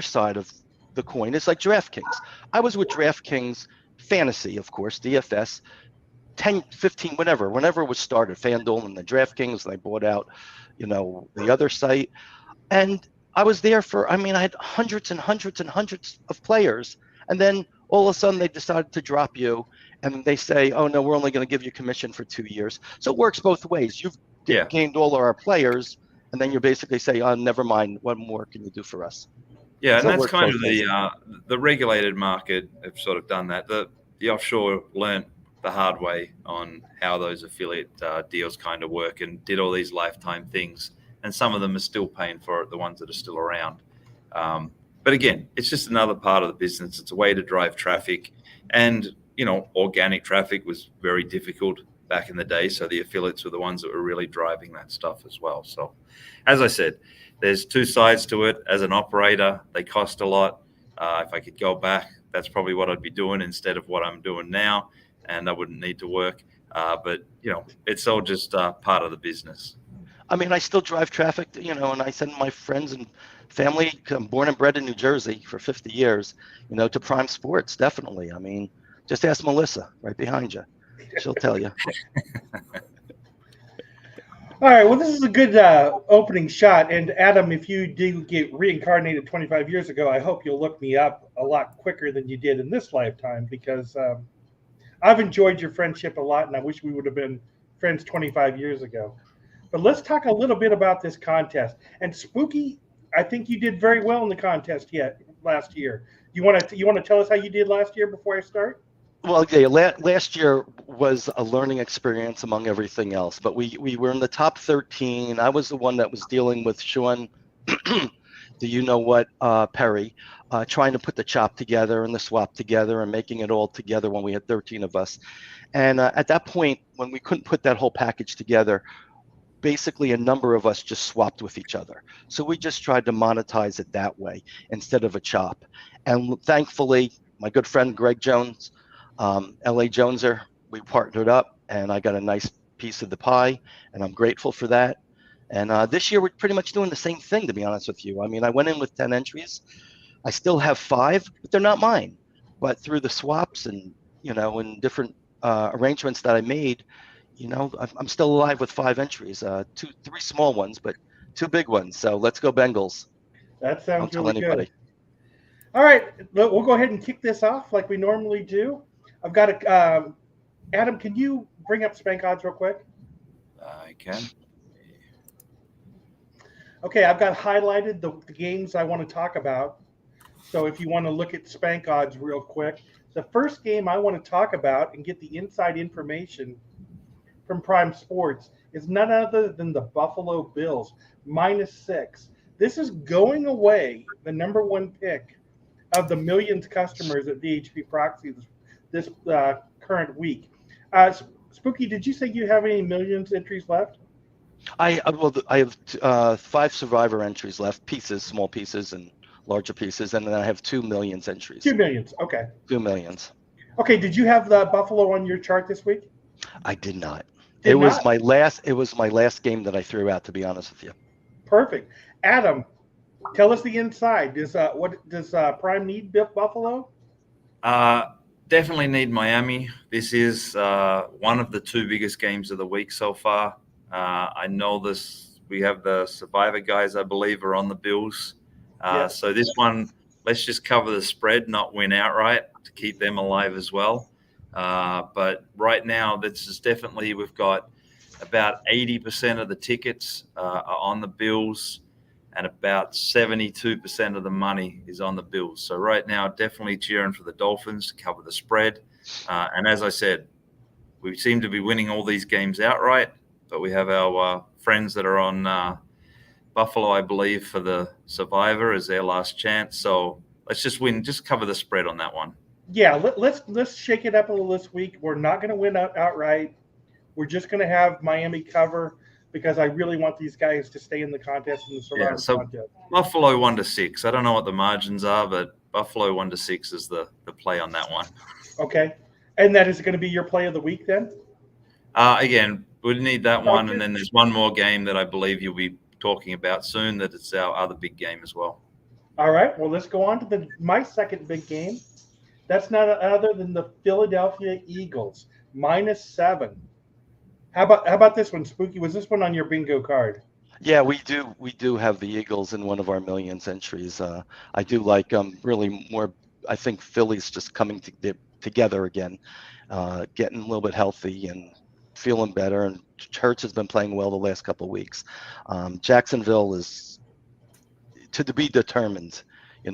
side of the coin is like DraftKings. I was with DraftKings Fantasy, of course, DFS, 10, 15, whenever it was started, FanDuel and the DraftKings, they bought out, the other site. And I was there I had hundreds and hundreds and hundreds of players. And then all of a sudden they decided to drop you and they say, oh, no, we're only going to give you commission for 2 years. So it works both ways. You've gained all of our players, and then you basically say, oh, never mind, what more can you do for us? Yeah, so and that's kind of the regulated market have sort of done that. The offshore learned the hard way on how those affiliate deals kind of work and did all these lifetime things. And some of them are still paying for it, the ones that are still around. But again, it's just another part of the business. It's a way to drive traffic. And, organic traffic was very difficult back in the day. So the affiliates were the ones that were really driving that stuff as well. So as I said, there's two sides to it. As an operator, they cost a lot. If I could go back, that's probably what I'd be doing instead of what I'm doing now. And I wouldn't need to work. But, it's all just part of the business. I mean, I still drive traffic, and I send my friends and family, I'm born and bred in New Jersey for 50 years, to Prime Sports, definitely. I mean, just ask Melissa right behind you. She'll tell you. All right, well, this is a good opening shot. And Adam, if you do get reincarnated 25 years ago, I hope you'll look me up a lot quicker than you did in this lifetime, because I've enjoyed your friendship a lot, and I wish we would have been friends 25 years ago. But let's talk a little bit about this contest. And Spooky, I think you did very well in the contest last year. You want to tell us how you did last year before I start? Well, yeah, last year was a learning experience among everything else. But we were in the top 13. I was the one that was dealing with Sean, Perry, trying to put the chop together and the swap together and making it all together when we had 13 of us. And at that point, when we couldn't put that whole package together, basically a number of us just swapped with each other. So we just tried to monetize it that way instead of a chop. And thankfully, my good friend Greg Jones, LA Joneser, we partnered up and I got a nice piece of the pie, and I'm grateful for that. And this year we're pretty much doing the same thing, to be honest with you. I mean, I went in with 10 entries. I still have 5, but they're not mine. But through the swaps and, and different arrangements that I made, I'm still alive with 5 entries, 3 small ones, but 2 big ones. So let's go Bengals. That sounds really good. All right, we'll go ahead and kick this off like we normally do. I've got Adam, can you bring up Spank Odds real quick? I can. Okay, I've got highlighted the games I want to talk about. So if you want to look at Spank Odds real quick, the first game I want to talk about and get the inside information from Prime Sports is none other than the Buffalo Bills, -6. This is going away the number 1 pick of the millions customers at VHP Proxy this current week. Spooky, did you say you have any millions entries left? I have 5 Survivor entries left, small pieces and larger pieces, and then I have 2 millions entries. 2 millions, okay. 2 millions. Okay, did you have the Buffalo on your chart this week? I did not. It was my last game that I threw out, to be honest with you. Perfect. Adam, tell us the inside. Does Prime need Buffalo? Definitely need Miami. This is one of the 2 biggest games of the week so far. I know this. We have the Survivor guys, I believe, are on the Bills. So this one, let's just cover the spread, not win outright, to keep them alive as well. But right now, this is definitely, we've got about 80% of the tickets are on the Bills, and about 72% of the money is on the Bills. So right now, definitely cheering for the Dolphins to cover the spread. And as I said, we seem to be winning all these games outright, but we have our friends that are on Buffalo, I believe, for the Survivor as their last chance. So let's just cover the spread on that one. Yeah, let's shake it up a little this week. We're not going to win outright. We're just going to have Miami cover because I really want these guys to stay in the contest and the Survivor contest. Buffalo 1-6. I don't know what the margins are, but Buffalo 1-6 is the play on that one. Okay, and that is going to be your play of the week then? Again, we need that one, and then there's one more game that I believe you'll be talking about soon. That it's our other big game as well. All right. Well, let's go on to my second big game. That's not other than the Philadelphia Eagles -7. How about this one, Spooky? Was this one on your bingo card? Yeah, we do have the Eagles in one of our millions entries. I do like really more. I think Philly's just coming together again, getting a little bit healthy and feeling better. And Church has been playing well the last couple of weeks. Jacksonville is to be determined. I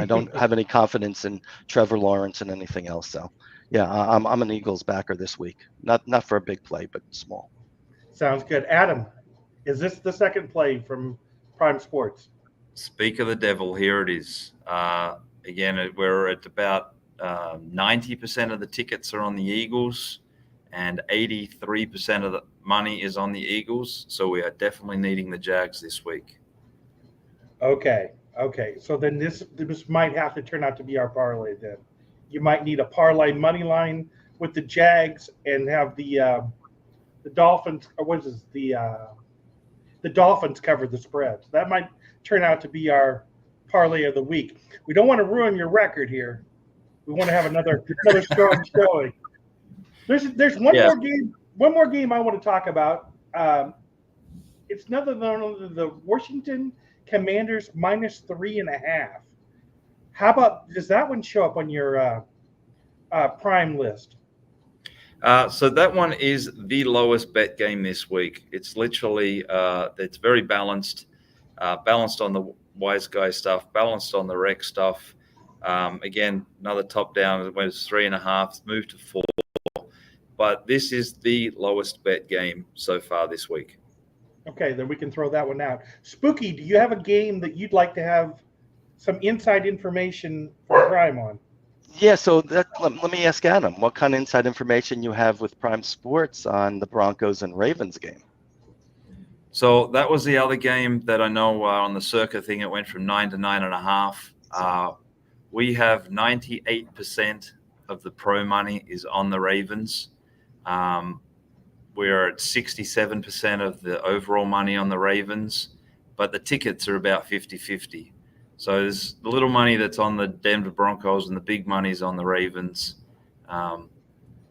don't have any confidence in Trevor Lawrence and anything else. So, yeah, I'm an Eagles backer this week. Not for a big play, but small. Sounds good. Adam, is this the second play from Prime Sports? Speak of the devil, here it is. Again, we're at about 90% of the tickets are on the Eagles, and 83% of the money is on the Eagles. So we are definitely needing the Jags this week. Okay. So then this might have to turn out to be our parlay then. You might need a parlay money line with the Jags and have the Dolphins, or what is this, the Dolphins cover the spread. So that might turn out to be our parlay of the week. We don't want to ruin your record here. We want to have another strong showing. There's one more game I want to talk about. It's none other than the Washington Commanders -3.5. How about, does that one show up on your Prime list? So that one is the lowest bet game this week. It's literally, it's very balanced, balanced on the Wise Guy stuff, balanced on the Rec stuff. Again, another top down, it went 3.5, moved to 4. But this is the lowest bet game so far this week. Okay, then we can throw that one out. Spooky, do you have a game that you'd like to have some inside information for Prime on? Yeah, so let me ask Adam, what kind of inside information you have with Prime Sports on the Broncos and Ravens game? So that was the other game that I know on the Circa thing, it went from 9 to 9.5. We have 98% of the pro money is on the Ravens. We're at 67% of the overall money on the Ravens, but the tickets are about 50-50. So there's the little money that's on the Denver Broncos and the big money's on the Ravens.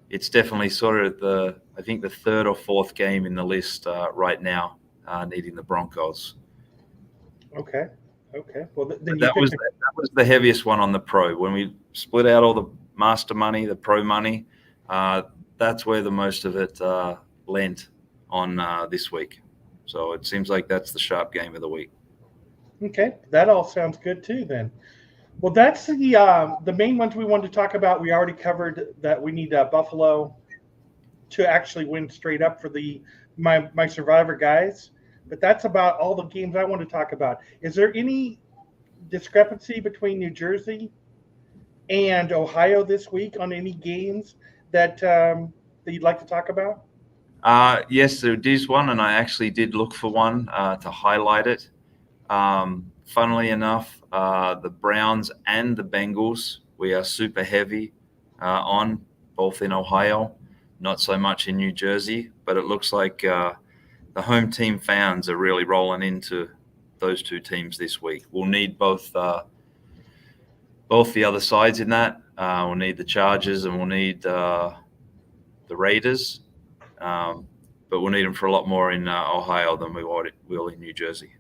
It's definitely sort of I think the third or fourth game in the list right now, needing the Broncos. Okay. Well, then that was the heaviest one on the pro. When we split out all the master money, the pro money, that's where the most of it lent on this week. So it seems like that's the sharp game of the week. Okay, that all sounds good too then. Well, that's the main ones we wanted to talk about. We already covered that we need Buffalo to actually win straight up for my Survivor guys. But that's about all the games I want to talk about. Is there any discrepancy between New Jersey and Ohio this week on any games that you'd like to talk about? Yes, there is one, and I actually did look for one to highlight it. Funnily enough, the Browns and the Bengals, we are super heavy on, both in Ohio, not so much in New Jersey, but it looks like the home team fans are really rolling into those two teams this week. We'll need both the other sides in that. We'll need the Chargers and we'll need the Raiders, but we'll need them for a lot more in Ohio than we will in New Jersey.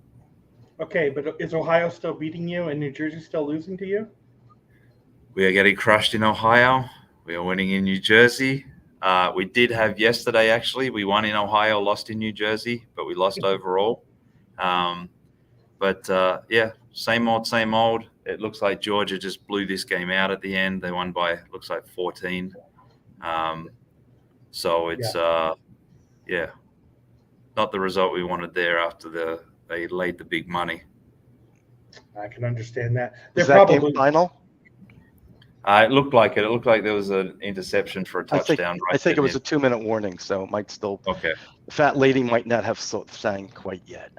Okay, but is Ohio still beating you and New Jersey still losing to you? We are getting crushed in Ohio. We are winning in New Jersey. We did have yesterday, actually. We won in Ohio, lost in New Jersey, but we lost overall. Yeah, same old. It looks like Georgia just blew this game out at the end. They won by, looks like 14. So it's, not the result we wanted there after they laid the big money. I can understand that. Is that game final? It looked like it. It looked like there was an interception for a touchdown. I think it was a 2-minute warning, so it might still. Okay. The fat lady might not have sang quite yet.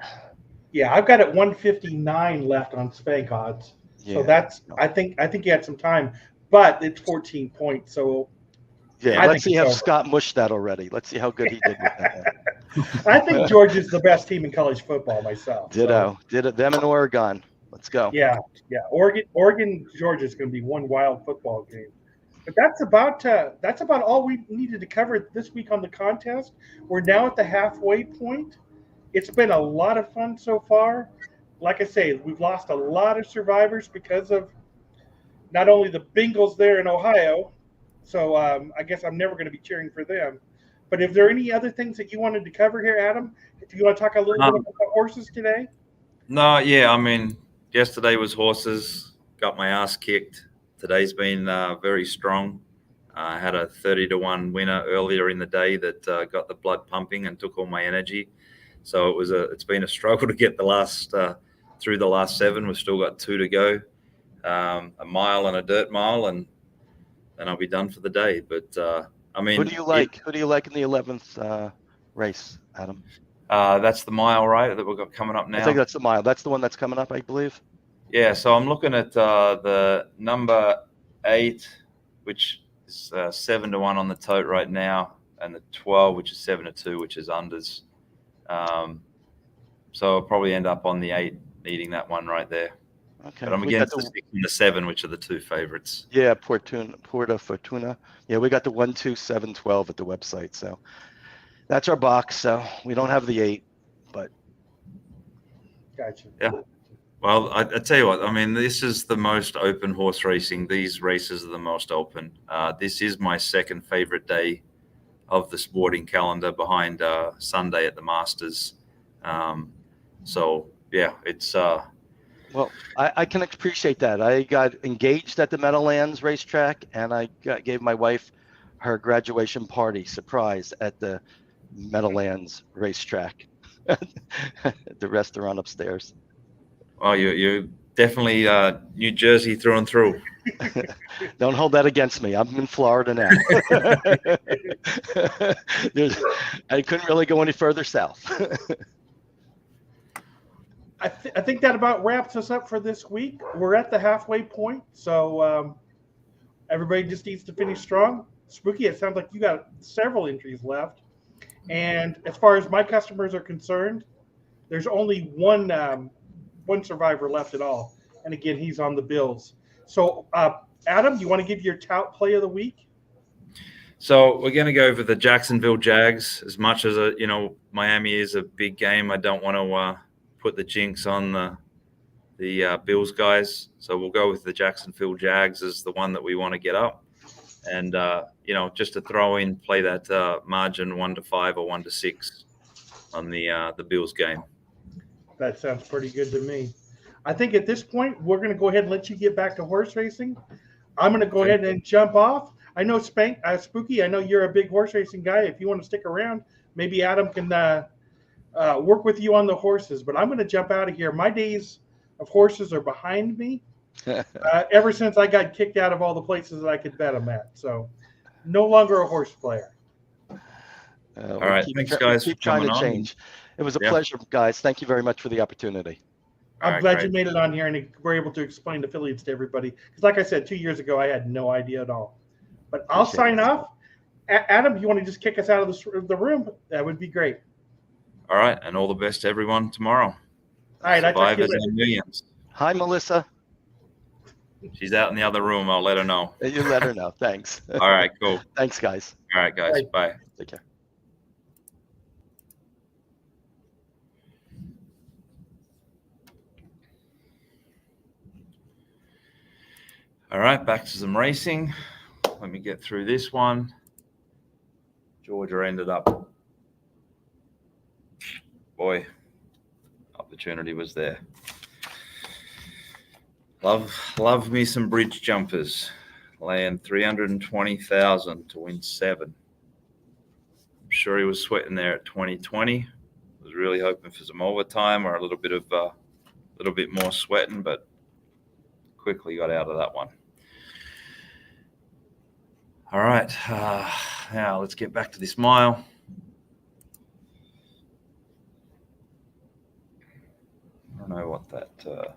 Yeah, I've got it 159 left on Spank odds. Yeah. So that's I think you had some time, but it's 14 points. So yeah, let's see how Scott mushed that already. Let's see how good he did with that. I think Georgia's the best team in college football myself. Ditto. Them in Oregon. Let's go. Yeah, yeah. Oregon, Georgia is going to be one wild football game. But that's about all we needed to cover this week on the contest. We're now at the halfway point. It's been a lot of fun so far. Like I say, we've lost a lot of survivors because of not only the Bengals there in Ohio. So I guess I'm never going to be cheering for them. But if there are any other things that you wanted to cover here, Adam, if you want to talk a little bit about the horses today. No, yeah, I mean, yesterday was horses, got my ass kicked. Today's been very strong. I had a 30-1 winner earlier in the day that got the blood pumping and took all my energy. So it's been a struggle to get through the last 7. We've still got 2 to go, a mile and a dirt mile, and then I'll be done for the day. But I mean, Who do you like? Who do you like in the 11th race, Adam? That's the mile, right, that we've got coming up now. I think that's the mile. That's the one that's coming up, I believe. Yeah, so I'm looking at the number 8, which is 7-1 on the tote right now, and the 12, which is 7-2, which is unders. So I'll probably end up on the 8, needing that one right there. Okay. But I'm against the 6 and the 7, which are the 2 favorites. Yeah, Porta Fortuna. Yeah, we got the 1, 2, 7, 12 at the website. So that's our box. So we don't have the 8, but. Gotcha. Yeah. Well, I tell you what, I mean, this is the most open horse racing. These races are the most open. This is my second favorite day of the sporting calendar behind Sunday at the Masters. So, yeah, it's... Well, I can appreciate that. I got engaged at the Meadowlands racetrack, and I gave my wife her graduation party surprise at the Meadowlands racetrack, the restaurant upstairs. Oh, you're definitely New Jersey through and through. Don't hold that against me. I'm in Florida now. I couldn't really go any further south. I think that about wraps us up for this week. We're at the halfway point, so everybody just needs to finish strong. Spooky, it sounds like you got several entries left. And as far as my customers are concerned, there's only one survivor left at all. And again, he's on the Bills. So, Adam, you want to give your tout play of the week? So we're going to go over the Jacksonville Jags. As much as Miami is a big game, I don't want to put the jinx on the Bills guys. So we'll go with the Jacksonville Jags as the one that we want to get up. And just to throw in, play that margin 1-5 or 1-6 on the Bills game. That sounds pretty good to me. I think at this point, we're going to go ahead and let you get back to horse racing. I'm going to go ahead and jump off. I know Spooky, I know you're a big horse racing guy. If you want to stick around, maybe Adam can work with you on the horses. But I'm going to jump out of here. My days of horses are behind me ever since I got kicked out of all the places that I could bet them at. So no longer a horse player. All right. Thanks, guys. Keep trying to change. It was a pleasure, guys. Thank you very much for the opportunity. I'm glad you made it on here and were able to explain affiliates to everybody. Because like I said, 2 years ago, I had no idea at all. But I'll sign off. Adam, you want to just kick us out of the room? That would be great. All right. And all the best to everyone tomorrow. All right. Survivors and millions. Hi, Melissa. She's out in the other room. I'll let her know. You let her know. Thanks. All right. Cool. Thanks, guys. All right, guys. Bye. Take care. All right, back to some racing. Let me get through this one. Georgia ended up. Boy, opportunity was there. Love me some bridge jumpers. Laying 320,000 to win 7. I'm sure he was sweating there at 2020. Was really hoping for some overtime or a little bit more sweating, but quickly got out of that one. All right, now let's get back to this mile. I don't know what that...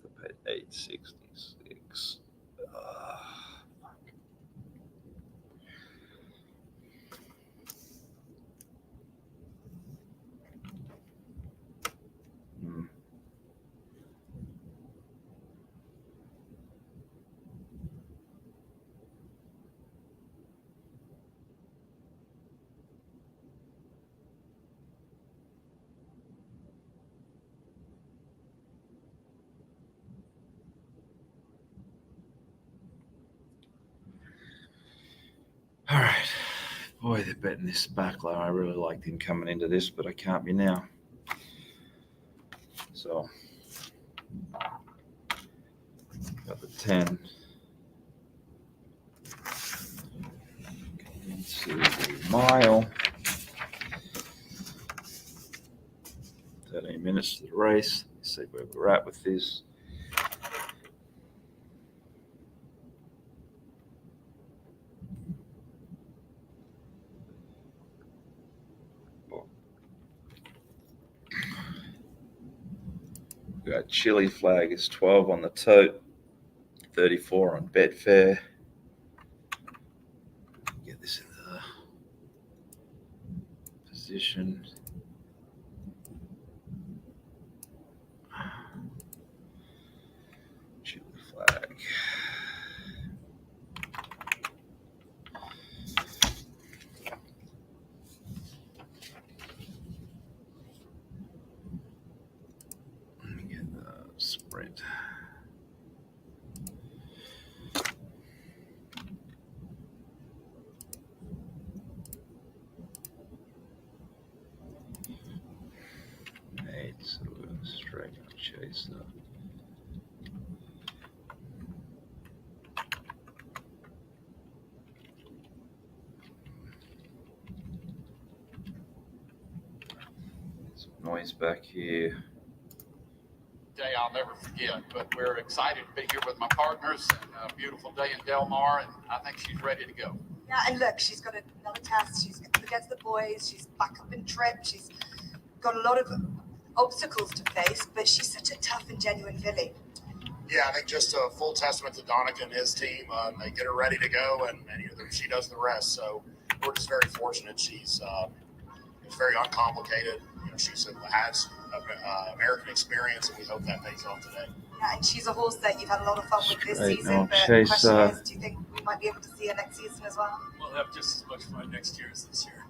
the pet 866. All right. Boy, they're betting this back low. I really liked him coming into this, but I can't be now. So, got the 10. Into the mile. 13 minutes to the race. Let's see where we're at with this. We got Chili Flag is 12 on the tote, 34 on Betfair. Get this in the position. Chili Flag. Let me get the sprint. So straight on Chaser. Some noise back here. Day I'll never forget, but we're excited to be here with my partners and a beautiful day in Del Mar, and I think she's ready to go. Yeah, and look, she's got another test. She's up against the boys. She's back up in trip. She's got a lot of obstacles to face, but she's such a tough and genuine filly. Yeah, I think just a full testament to Donica and his team. They get her ready to go, and she does the rest. So we're just very fortunate. She's it's very uncomplicated. She has American experience, and we hope that pays off today. Yeah, and she's a horse that you've had a lot of fun with this Straight season. no But Chaser. the question is, do you think we might be able to see her next season as well? We'll have just as much fun next year as this year.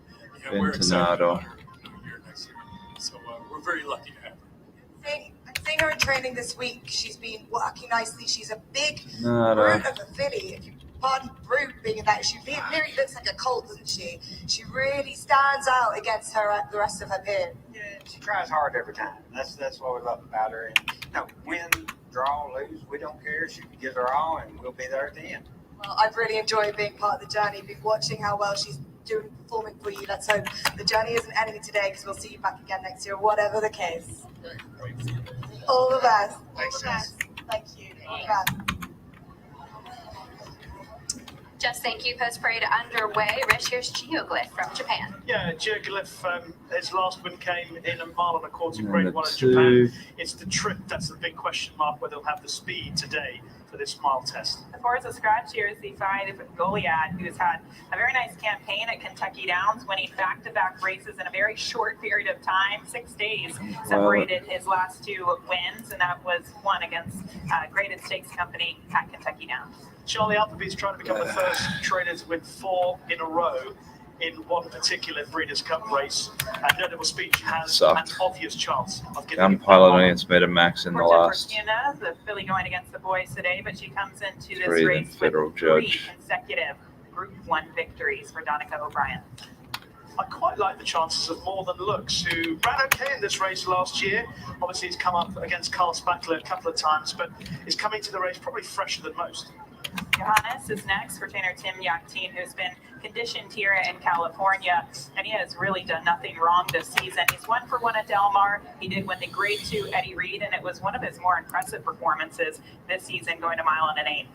We're excited Ventonado. about her another year next year. So we're very lucky to have her. Seeing her in training this week, she's been working nicely. She's a big Nada. brute of a filly. If you pardon brute being that, she nearly looks like a colt, doesn't she? She really stands out against the rest of her peers. Yeah, she tries hard every time. That's what we love about her. And win, draw, lose, we don't care. She gives her all, and we'll be there at the end. Well, I've really enjoyed being part of the journey, been watching how well she's doing, performing for you. Let's hope the journey isn't ending today, because we'll see you back again next year, whatever the case. All the best. Thanks, All the best. Thank you. All the best. Just thank you. Post parade underway. Rich, here's Geoglyph from Japan. Yeah, Geoglyph, his last win came in a mile and a quarter Number grade 1 in 2. Japan. It's the trip that's the big question mark, whether they'll have the speed today for this mile test. The horse of scratch here is the 5 Goliad, who's had a very nice campaign at Kentucky Downs, winning back-to-back races in a very short period of time. 6 days separated his last 2 wins, and that was one against Graded Stakes Company at Kentucky Downs. Charlie Appleby's trying to become the first trainer to win 4 in a row in one particular Breeders' Cup race. And Notable Speech has Sucked. an obvious chance of getting I'm piloting against Metamax in the last Fortuna, the filly going against the boys today, but she comes into this 3 race Federal with 3 Judge. consecutive Group 1 victories for Donica O'Brien. I quite like the chances of More Than Looks, who ran okay in this race last year. Obviously, he's come up against Carl Spackler a couple of times, but is coming to the race probably fresher than most. Johannes is next for trainer Tim Yakteen, who's been conditioned here in California, and he has really done nothing wrong this season. He's 1 for 1 at Del Mar. He did win the Grade 2 Eddie Reed, and it was one of his more impressive performances this season, going a mile and an 8.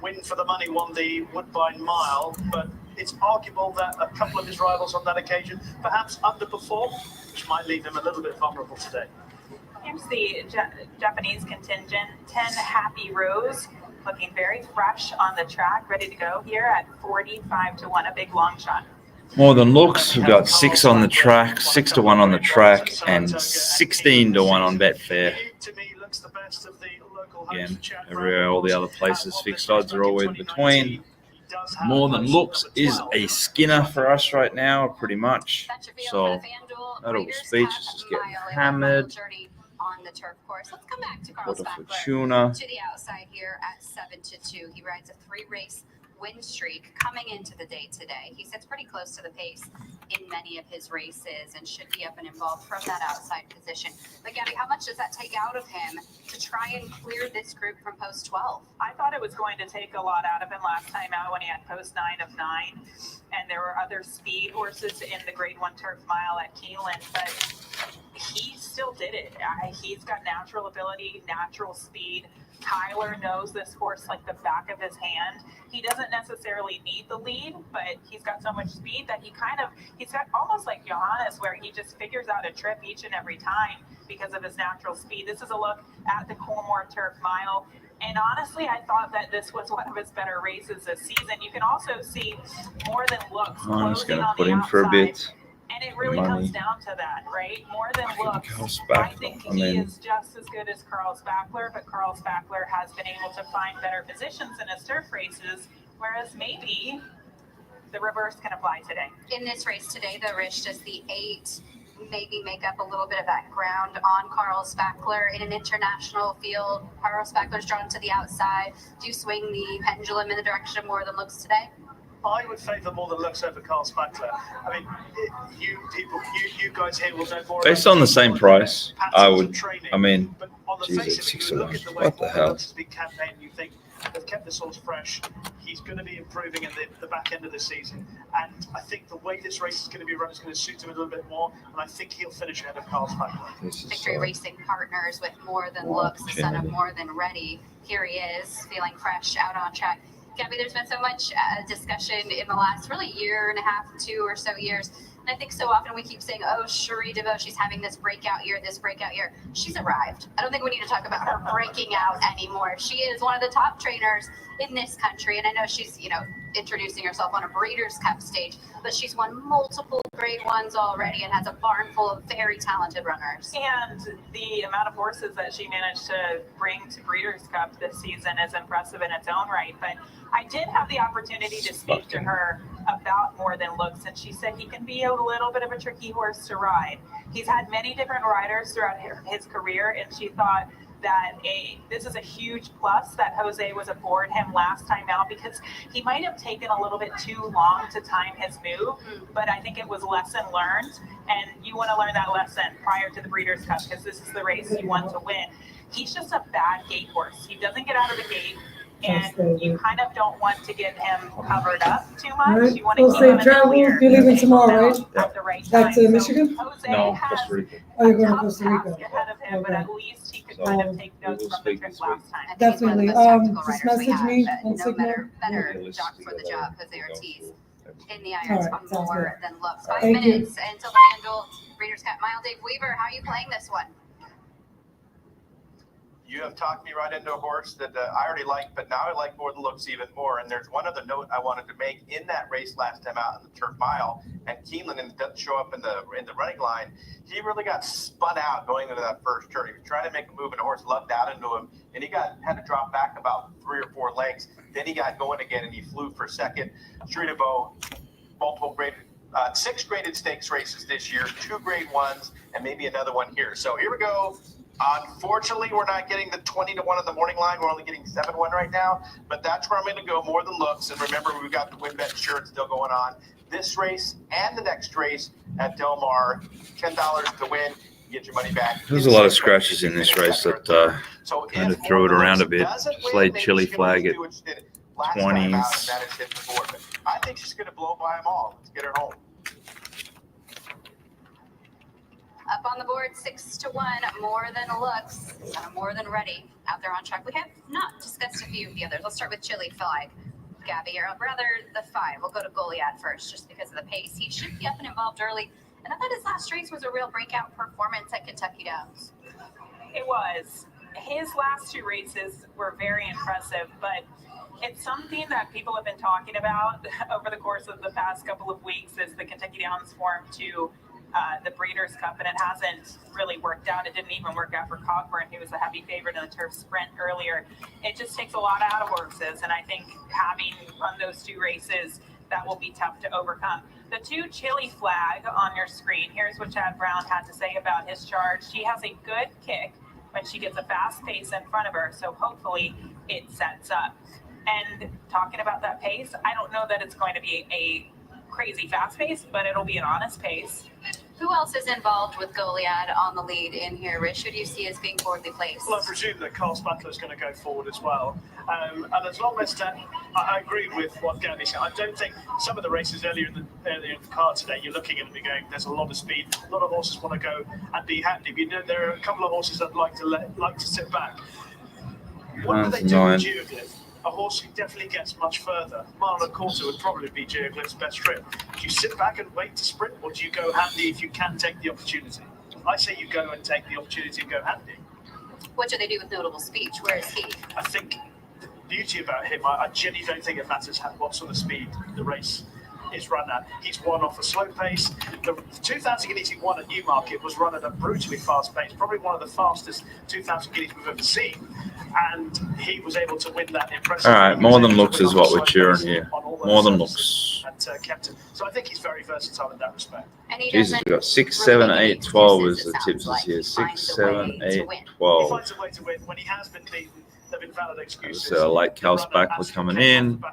Win for the money won the Woodbine Mile, but it's arguable that a couple of his rivals on that occasion perhaps underperformed, which might leave him a little bit vulnerable today. Yeah, Here's the Japanese contingent, 10 Happy Rose, looking very fresh on the track, ready to go here at 45-1, a big long shot. More Than Looks, we've got 6 on the track, 6-1 on the track, and 16-1 on Betfair. Again, all the other places, fixed odds are always between. More Than Looks is a skinner for us right now, pretty much. So, that little speech is just getting hammered. On the turf course. Let's come back to Carl What a Spackler Fortuna. to the outside here at 7-2. He rides a 3-race win streak coming into the day today. He sits pretty close to the pace in many of his races and should be up and involved from that outside position. But Gabby, how much does that take out of him to try and clear this group from post 12? I thought it was going to take a lot out of him last time out when he had post 9 of 9. And there were other speed horses in the Grade 1 Turf Mile at Keeneland, but he still did it. He's got natural ability, natural speed. Tyler knows this horse like the back of his hand. He doesn't necessarily need the lead, but he's got so much speed that he's got almost like Johannes, where he just figures out a trip each and every time because of his natural speed. This is a look at the Coolmore Turf Mile. And honestly, I thought that this was one of his better races this season. You can also see More Than Looks I'm just closing going to on put the in for a outside. bit. And it really Money. comes down to that, right? More Than Looks. Carl I Spackler. think I he mean, is just as good as Carl Spackler, but Carl Spackler has been able to find better positions in his turf races, whereas maybe the reverse can apply today. In this race today, though, Rich, does the 8 maybe make up a little bit of that ground on Carl Spackler in an international field? Carl Spackler's drawn to the outside. Do you swing the pendulum in the direction of More Than Looks today? I would favour More Than Looks over Carl Spackler. I mean, you guys here will know more. Based on the same price, I would. I mean, but on the Jesus, face of it, 6 you to look 1. at the way What the More Than hell? Looks has been campaigned, you think they've kept this horse fresh. He's going to be improving in the back end of the season, and I think the way this race is going to be run is going to suit him a little bit more, and I think he'll finish ahead of Carl Spackler. Victory Racing partners with More Than Looks, the son of More Than Ready. Here he is, feeling fresh out on track. Gabby, there's been so much discussion in the last really year and a half, 2 or so years. And I think so often we keep saying, oh, Cherie DeVaux, she's having this breakout year, this breakout year. She's arrived. I don't think we need to talk about her breaking out anymore. She is one of the top trainers in this country. And I know she's, introducing herself on a Breeders' Cup stage, but she's won multiple Grade 1s already and has a barn full of very talented runners. And the amount of horses that she managed to bring to Breeders' Cup this season is impressive in its own right. But I did have the opportunity to speak to her about More Than Looks, and she said he can be a little bit of a tricky horse to ride. He's had many different riders throughout his career, and she thought that this is a huge plus that Jose was aboard him last time out, because he might have taken a little bit too long to time his move, but I think it was lesson learned, and you want to learn that lesson prior to the Breeders' Cup, because this is the race you want to win. He's just a bad gate horse. He doesn't get out of the gate, and you kind of don't want to get him covered up too much. Right. You want to Well, keep him in the travel. clear. You're leaving tomorrow, right? At the right Back to time. Michigan? So Jose No, has Costa Rica. Oh, you're going to a Costa tough Rica. task ahead of him, but Okay. at least he could kind of take notes from the trip last time. I think he's one of the Definitely. most tactical Just riders we message have, me but on no Signal. better job for the job, Jose Ortiz. In the All irons right, on sounds More Than Looks. 5 Thank you. minutes until the handle. Breeders' Cup Mile. Dave Weaver, how are you playing this one? You have talked me right into a horse that I already liked, but now I like More Than Looks even more. And there's one other note I wanted to make in that race last time out in the Turf Mile, and Keeneland doesn't show up in the running line. He really got spun out going into that first turn. He was trying to make a move, and the horse lugged out into him, and he had to drop back about 3 or 4 lengths. Then he got going again, and he flew for second. Cherie DeVaux, multiple graded, 6 graded stakes races this year, 2 Grade 1s, and maybe another one here. So here we go. Unfortunately, we're not getting the 20-1 in the morning line. We're only getting 7-1 right now, but that's where I'm going to go, More Than Looks. And remember, we've got the WinBet insurance still going on. This race and the next race at Del Mar, $10 to win. Get your money back. There's a lot of scratches in this race that kind of threw it around a bit. Just laid chili flag at 20s. I think she's going to blow by them all. Let's get her home. Up on the board, 6-1, More Than Looks, More Than Ready, out there on track. We have not discussed a few of the others. Let's start with Chili Flag, Gabby, or rather the 5. We'll go to Goliath first, just because of the pace. He should be up and involved early, and I thought his last race was a real breakout performance at Kentucky Downs. It was. His last 2 races were very impressive, but it's something that people have been talking about over the course of the past couple of weeks is the Kentucky Downs form to the Breeders' Cup, and it hasn't really worked out. It didn't even work out for Cockburn, who was a heavy favorite in the turf sprint earlier. It just takes a lot out of horses, and I think having run those 2 races, that will be tough to overcome. The 2 Chili Flag on your screen, here's what Chad Brown had to say about his charge. She has a good kick, but she gets a fast pace in front of her, so hopefully it sets up. And talking about that pace, I don't know that it's going to be a crazy fast pace, but it'll be an honest pace. Who else is involved with Goliad on the lead in here, Rich? Who do you see as being forwardly placed? Well, I presume that Carl Spackler is going to go forward as well. And as long as I agree with what Gabby said. I don't think some of the races earlier in the card today, you're looking at them and going, there's a lot of speed. A lot of horses want to go and be handy. You know, there are a couple of horses that like to sit back. What do they do with Geoglyph? A horse who definitely gets much further. Mile and a quarter would probably be Geoglyph's best trip. Do you sit back and wait to sprint, or do you go handy if you can take the opportunity? I say you go and take the opportunity and go handy. What do they do with Notable Speech? Where is he? I think the beauty about him, I genuinely don't think it matters what sort of speed the race is run at. He's won off a slow pace. The 2,000 guineas he won at Newmarket was run at a brutally fast pace, probably one of the fastest 2,000 guineas we've ever seen. And he was able to win that impressively. All right, More Than Looks is what we're cheering here. More Than Looks. At Kempton. So I think he's very versatile in that respect. Jesus, we've got 6, 7, 8, 12 is the tips this year. 6, 7, 8, He 12. finds a way to win. When he has been beaten, there have been valid excuses. So like Carl Spackler coming in.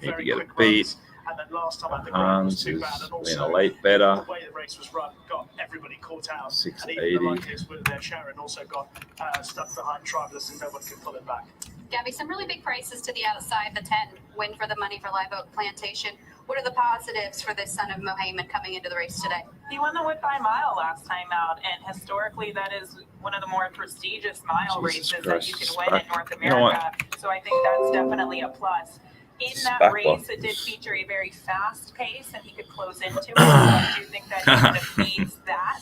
Need to get a beat. And then last time at the ground was Hans too is bad, and being also a late better. the way the race was run got everybody caught out. 680. And even the likeliest winner there, Sharon, also got stuck behind Travelers, and no one could pull it back. Gabby, some really big prices to the outside. The 10 win for the money for Live Oak Plantation. What are the positives for this son of Mohayman coming into the race today? He won the Whip by Mile last time out, and historically that is one of the more prestigious mile Jesus races Christ, that you can win in North You know what? America. So I think that's definitely a plus. In that Spackler. race, it did feature a very fast pace, and he could close into it. So I do think that he kind of needs that,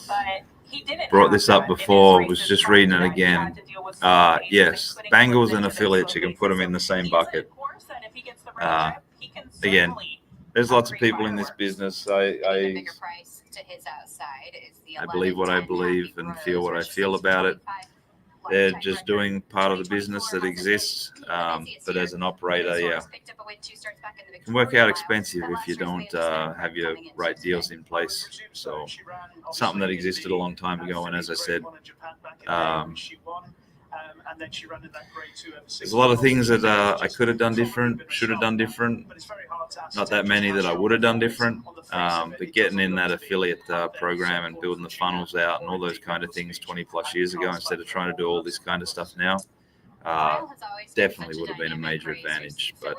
but he didn't. Brought have this up that in his before, races was just prior reading to it that. He again. had to deal with slow paces Yes, and putting Bangles him and into affiliates, slow you can put them paces. in the same He's a bucket. horse that if he gets the right trip, he can Again, certainly there's lots of create people in this fireworks. business. The I bigger price to his outside is the I believe what I 11-10 believe Happy and Rose, feel what I which feel is about it. 25 They're lifetime just record. doing part of the business that 2024 exists. hasn't been the busiest But year. as an operator, His yeah, horse picked up a win 2 starts back in the it can work Victoria out Mile. expensive That if last you year's don't made a have your coming into right today. deals in place. So something that existed a long time ago, and as I said, there's a lot of things that I could have done different, should have done different. Not that many that I would have done different. But getting in that affiliate program and building the funnels out and all those kind of things 20 plus years ago, instead of trying to do all this kind of stuff now, definitely would have been a major advantage. But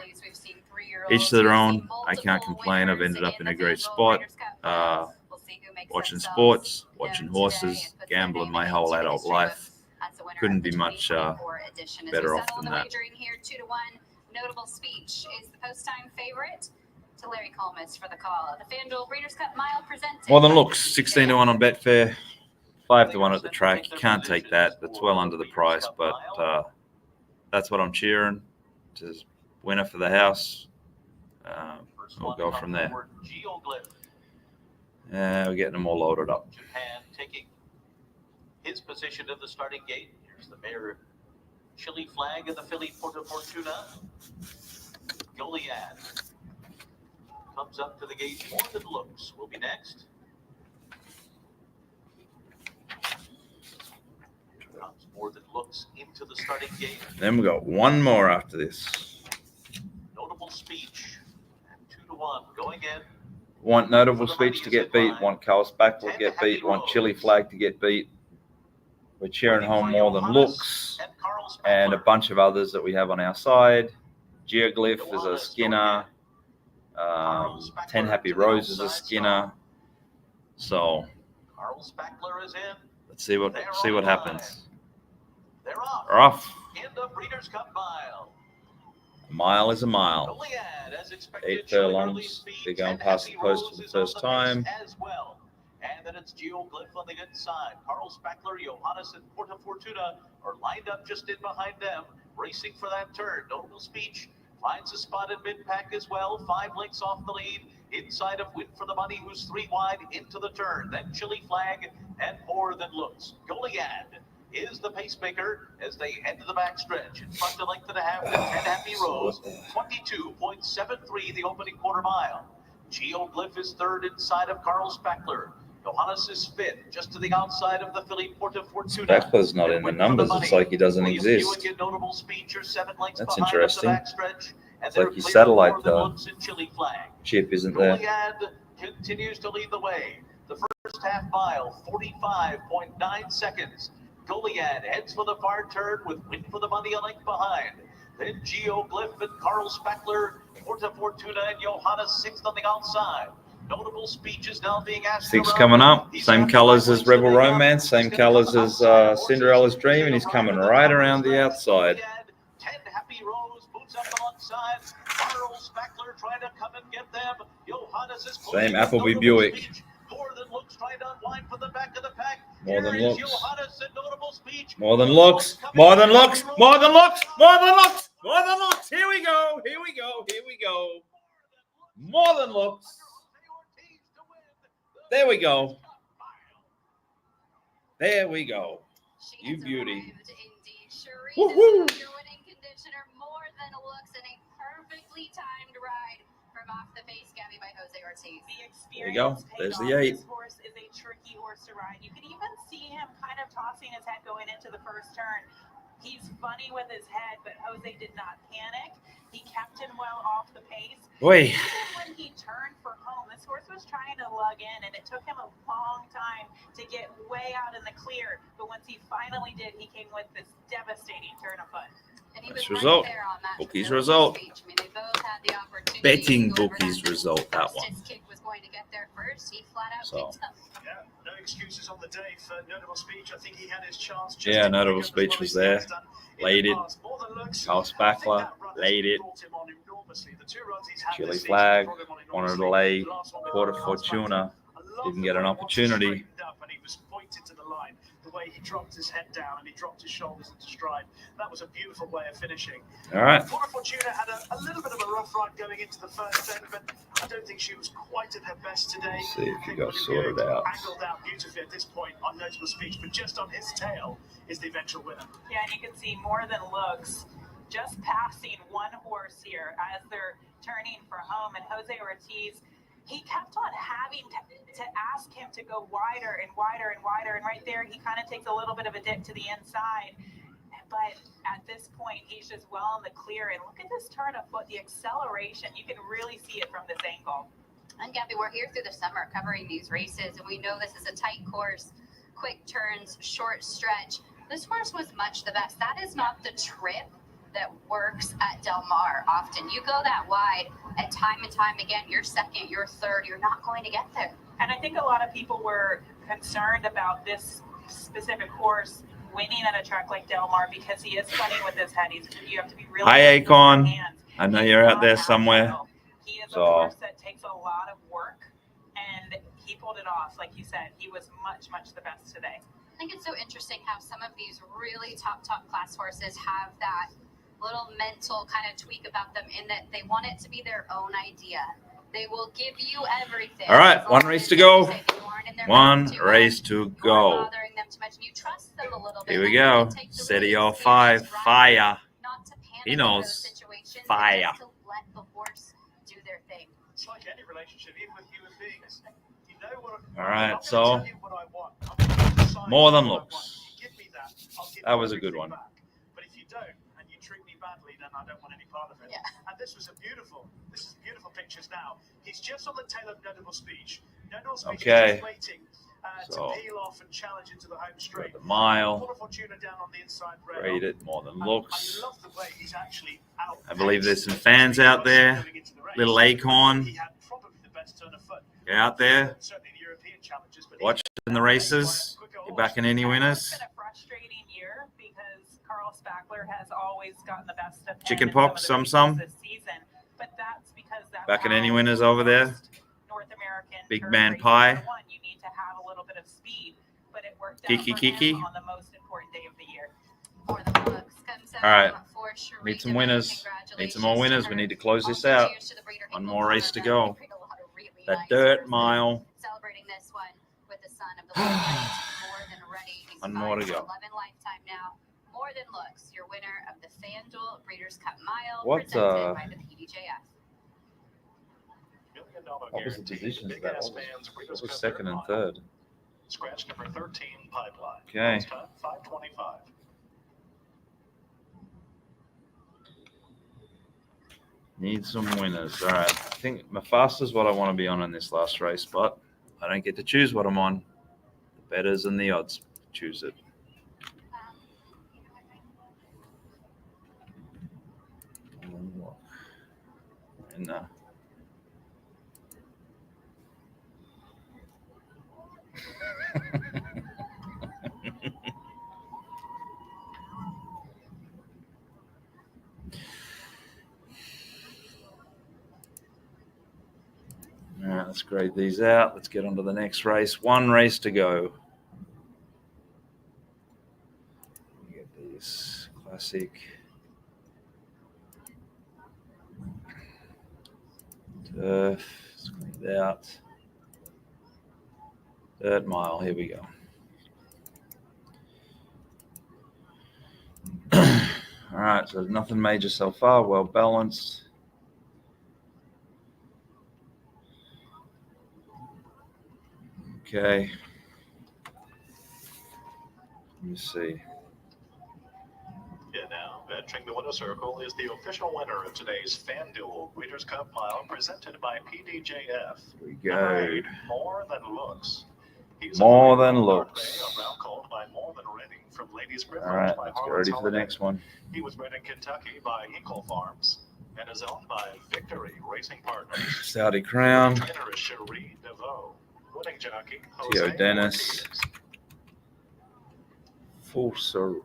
each to their own. I can't complain. I've ended up in a great spot. Watching sports, watching horses, gambling my whole adult life. Couldn't be much better off than that. Here, 2-1. Notable Speech is the post-time favorite to Larry Colmus for the call. The FanDuel Breeders' Cup Mile presented. More Than Looks, 16-1 on Betfair, 5-1 at the track. You can't take that. That's well under the price, but that's what I'm cheering. Just winner for the house. We'll go from there. We're getting them all loaded up. Japan taking his position in the starting gate. Here's the mare Chili Flag and the filly Porta Fortuna. Goliad comes up to the gate. More Than Looks will be next. Comes More Than Looks into the starting gate. Then we got one more after this. Notable Speech and 2-1 going in. Want Notable Speech to get beat. Want Carl Spackler to get beat. Want Chili Flag to get beat. We're cheering home More Than Looks and a bunch of others that we have on our side. Geoglyph is a skinner. 10 Happy Rose is a skinner. So Carl Spackler is in. let's see what happens. They're off. We're off. In the Breeders' Cup Mile. A mile is a mile. Goliad, as expected, 8 showing early furlongs. speed, They're going and past the Happy post Rose for the is on first the pace time. as well. And then it's Geoglyph on the inside. Carl Spackler, Johannes, and Porta Fortuna are lined up just in behind them, racing for that turn. Notable Speech finds a spot in mid-pack as well. 5 lengths off the lead. Inside of Win for the Money, who's 3 wide into the turn. Then Chili Flag and More Than Looks. Goliad is the pacemaker as they head to the backstretch. In front a length and a half to 10 Happy Rose. 22.73 the opening quarter mile. Geoglyph is third inside of Carl Spackler. Johannes is fifth, just to the outside of the filly Porta Fortuna. Spackler's not in the numbers. It's like he doesn't exist. Notable Speech are 7 lengths That's behind interesting. the backstretch. It's like his satellite chip isn't there. Goliad continues to lead the way. The first half mile, 45.9 seconds. Goliad heads for the far turn with Win for the Money a length behind. Then Geoglyph and Carl Spackler, Porta Fortuna and Johannes 6th on the outside. Notable Speech is now being asked. 6 coming up. Same colours as Rebel Romance. Same colours as Cinderella's Dream, and he's coming right around the outside. 10 Happy Rose moves up alongside. Carl Spackler trying to come and get them. Johannes is Same Appleby Buick. More Than Looks trying to unwind from the back of the pack. More Than Here is Looks. Johannes and Notable Speech. More Than Looks. More Than Looks. More Than Looks. More Than Looks. More Than Looks. Here we go. Here we go. Here we go. More Than Looks. There we go. There we go. You beauty. Woohoo! Your winning conditioner, More Than Looks, in a perfectly timed ride from Off the Pace, Gabby by Jose Ortiz. There you go. There's the 8. This horse is a tricky horse to ride. You can even see him kind of tossing his head going into the first turn. He's funny with his head, but Jose did not panic. He kept him well off the pace. Boy. Even when he turned for home, this horse was trying to lug in, and it took him a long time to get way out in the clear. But once he finally did, he came with this devastating turn of foot. And he Nice was result. right there on that Bookies Notable result. Speech. I mean, they both had the opportunity Betting to go over bookies that result, that one. His kick was going to get there first. He flat out So. picked them. Yeah, no excuses on the day for Notable Speech. I think he had his chance. Just Yeah, to Notable pick up as Speech well was as he there. has done in Laid the it. past. More Than Looks, Carl I think Spackler that run has laid it. brought him on enormously. The 2 runs he's had Chili this season Flag brought him on wanted to enormously. lay The last one with Porta Carl Fortuna. Spackler. I love Didn't the get an way once he opportunity. straightened up and he was pointed to the line, the way he dropped his head down and he dropped his shoulders into stride. That was a beautiful way of finishing. All right. Porta Fortuna had a little bit of a rough ride going into the first end, but I don't think she was quite at her best today. Let's see if I he think got Olivier sorted out. angled out beautifully at this point on Notable Speech, but just on his tail is the eventual winner. Yeah, and you can see More Than Looks just passing one horse here as they're turning for home. And Jose Ortiz, he kept on having to ask him to go wider and wider and wider. And right there, he kind of takes a little bit of a dip to the inside. But at this point, he's just well in the clear. And look at this turn of foot, the acceleration. You can really see it from this angle. And Gabby, we're here through the summer covering these races, and we know this is a tight course, quick turns, short stretch. This horse was much the best. That is not the trip that works at Del Mar often. You go that wide, and time again, you're second, you're third, you're not going to get there. And I think a lot of people were concerned about this specific horse winning at a track like Del Mar because he is funny with his head. You have to be really Hi, careful with Akon. his hands. I know He's you're out not there agile. somewhere. He is So- a horse that takes a lot of work, and he pulled it off. Like you said, he was much the best today. I think it's so interesting how some of these really top class horses have that little mental kind of tweak about them in that they want it to be their own idea. They will give you everything. All right, as one long race as to they go. say you aren't in their One mouth too race much, to you aren't go. bothering them too much, and you trust them a little bit. Here we Like, go. when they take the Steady risk, all they just 5. ride Fire. not to panic He in knows. those situations, Fire. just to let the horse do their thing. It's like any relationship, even with human beings. You know what? All right, I'm gonna so tell you what I want. I'm gonna decide More Than what I Looks. want. You give me that, I'll give That you was a good everything one. back. But if you don't and you treat me badly, then I don't want any part of it. Yeah. And this is beautiful pictures now. He's just on the tail of Notable Speech. Notable Speech Okay. is just waiting So, to peel off and challenge into the home straight. the mile. Porta Fortuna down on the inside rail. Rate it. More Than I Looks. love the way he's actually out. I believe there's some fans out there. Little Acorn. He had probably the best turn of foot. Get out there. Certainly the European challenges, but Watching the races. You're backing any winners. It's been a frustrating year because Carl Spackler has always gotten the best of him Chicken in pox, some of the some. races this season. But that's because that's Backing how any winners over there? North American Big turf Man racing Pie. are won. You need to have a bit of speed, but it worked out Kiki, for Kiki. him on the most important day of the year. More than looks comes All right. for Sheree Need some DeVoe. winners. Need some more Congratulations winners. to We her. need to close this Also, out. cheers to the breeder One Hinkle more race to Farm. go. They breed a lot of really That nice dirt horses. mile. Celebrating this one with the son of the late More Than Ready. He's One more to tied for go. 11 lifetime now. More Than Looks, your winner of the FanDuel Breeders' Cup Mile, What, presented by the PDJF. $1 million What was the guarantee. positions Big that Ass was? Fans Breeders' What was Cup second Dirt and Mile. third? Scratch number 13 Pipeline. Okay. Last time 5:25. Need some winners. All right. I think Mufasa is what I want to be on in this last race, but I don't get to choose what I'm on. The betters and the odds choose it. And all right, let's grade these out. Let's get on to the next race. One race to go. Get these classic. Turf. Let's clean it out. Dirt mile. Here we go. All right, so nothing major so far. Well balanced. Okay. Let me see. Yeah, now entering the winner circle is the official winner of today's FanDuel Breeders' Cup Mile, presented by PDJF. Here we Number go. 8, More Than Looks. He's More a Than North Looks. Bay, a round called by More Than Ready from Ladies Privilege All right, by let's get Harlan's ready for the Holiday. next one. He was bred in Kentucky by Hinkle Farms and is owned by Victory Racing Partners. Saudi Crown. Trainer is Sheree DeVoe. Winning jockey, Theo Jose Dennis. Ortiz. Full circle.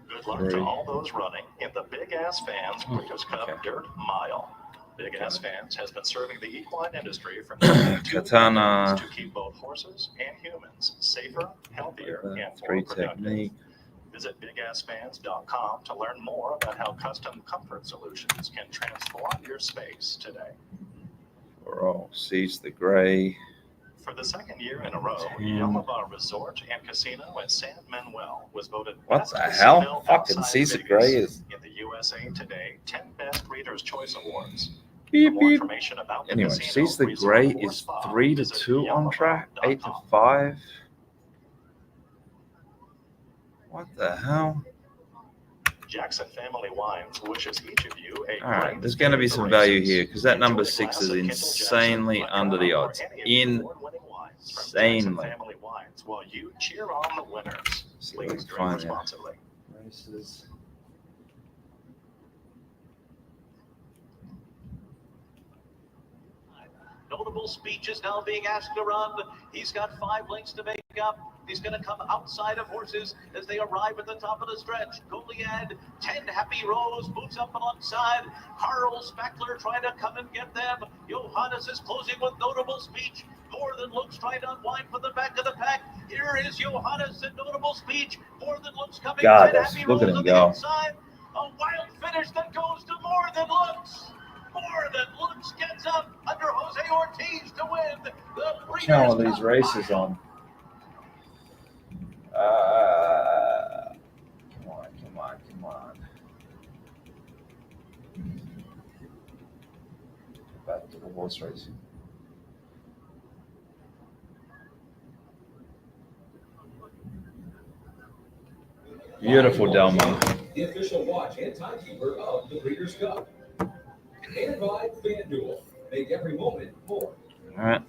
Good luck Three. to all those running in the Big Ass Fans Breeders' Cup Okay. Dirt Mile. Big Ass Fans has been serving the equine industry for nearly 2 Katana. decades to keep both horses and humans safer, healthier, and more Three productive. technique. Visit bigassfans.com to learn more about how custom comfort solutions can transform your space today. For all. Sees the gray. For the second year in a row, Damn. Yamaba Resort and Casino at San Manuel was voted What best the casino hell? Fucking outside Sees the Vegas Gray is. in the USA Today 10 Best Readers' Choice Awards. Beep, For more beep. information about the Anyway, casino, Sees the resort, Gray or is spa, 3-2 visit on track. yamaba.com. 8-5. What the hell? Jackson Family Wines wishes each of you a All right, great there's going to day be at the some value races. here because that Enjoy number a 6 glass is of Kendall insanely Jackson, under the Vodka, or odds. any of the Insanely. award-winning wines from Jackson Family Wines while you cheer on the winners. See what I Please can drink find there. responsibly. Races. Notable speech is now being asked to run. He's got 5 lengths to make up. He's going to come outside of horses as they arrive at the top of the stretch. Goliad, 10 Happy Rose moves up alongside. Carl Spackler trying to come and get them. Johannes is closing with Notable Speech. More Than Looks trying to unwind from the back of the pack. Here is Johannes and Notable Speech. More Than Looks coming. God, 10 that's- Happy look at Rose him on the go. inside. A wild finish that goes to More Than Looks. More Than Looks gets up under Jose Ortiz to win the Breeders' Count all these Cup races Mile. on. Come on. Back to the horse racing. Beautiful Delma. The official watch and timekeeper of the Breeders' Cup. And by FanDuel. Make every moment more. All right.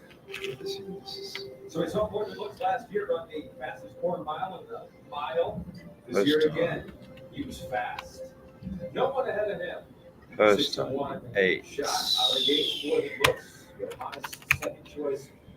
So it's not More Than Looks last year on the fastest quarter mile in the mile. This First year time. again, he was fast. No one ahead of him. First time. 6-1 8. shot out of the gate. More Than Looks. Johannes' second choice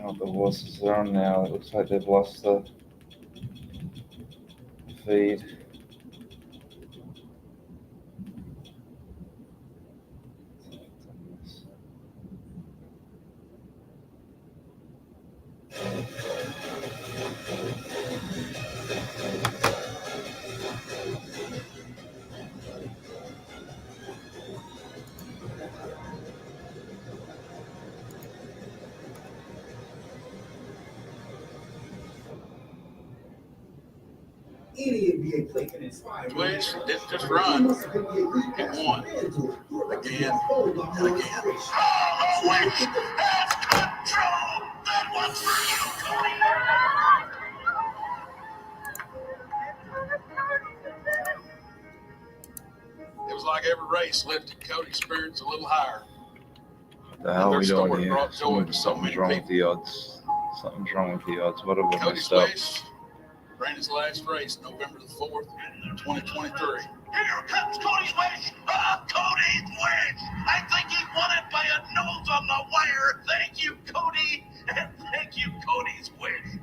don't know what the horses are on now. It looks like they've lost the feed. Any NBA play can inspire. Wish didn't just run. It won. Again and again. It was like every race lifted Cody's spirits a little higher. What the hell are we doing here? Brought joy to so Something's many wrong with people. the odds. Something's wrong with the odds. What have we Cody's messed up? Wish ran his last race November the 4th, 2023. Here comes Cody's Wish. Cody's Wish. I think he won it by a nose on the wire. Thank you, Cody. And thank you, Cody's Wish.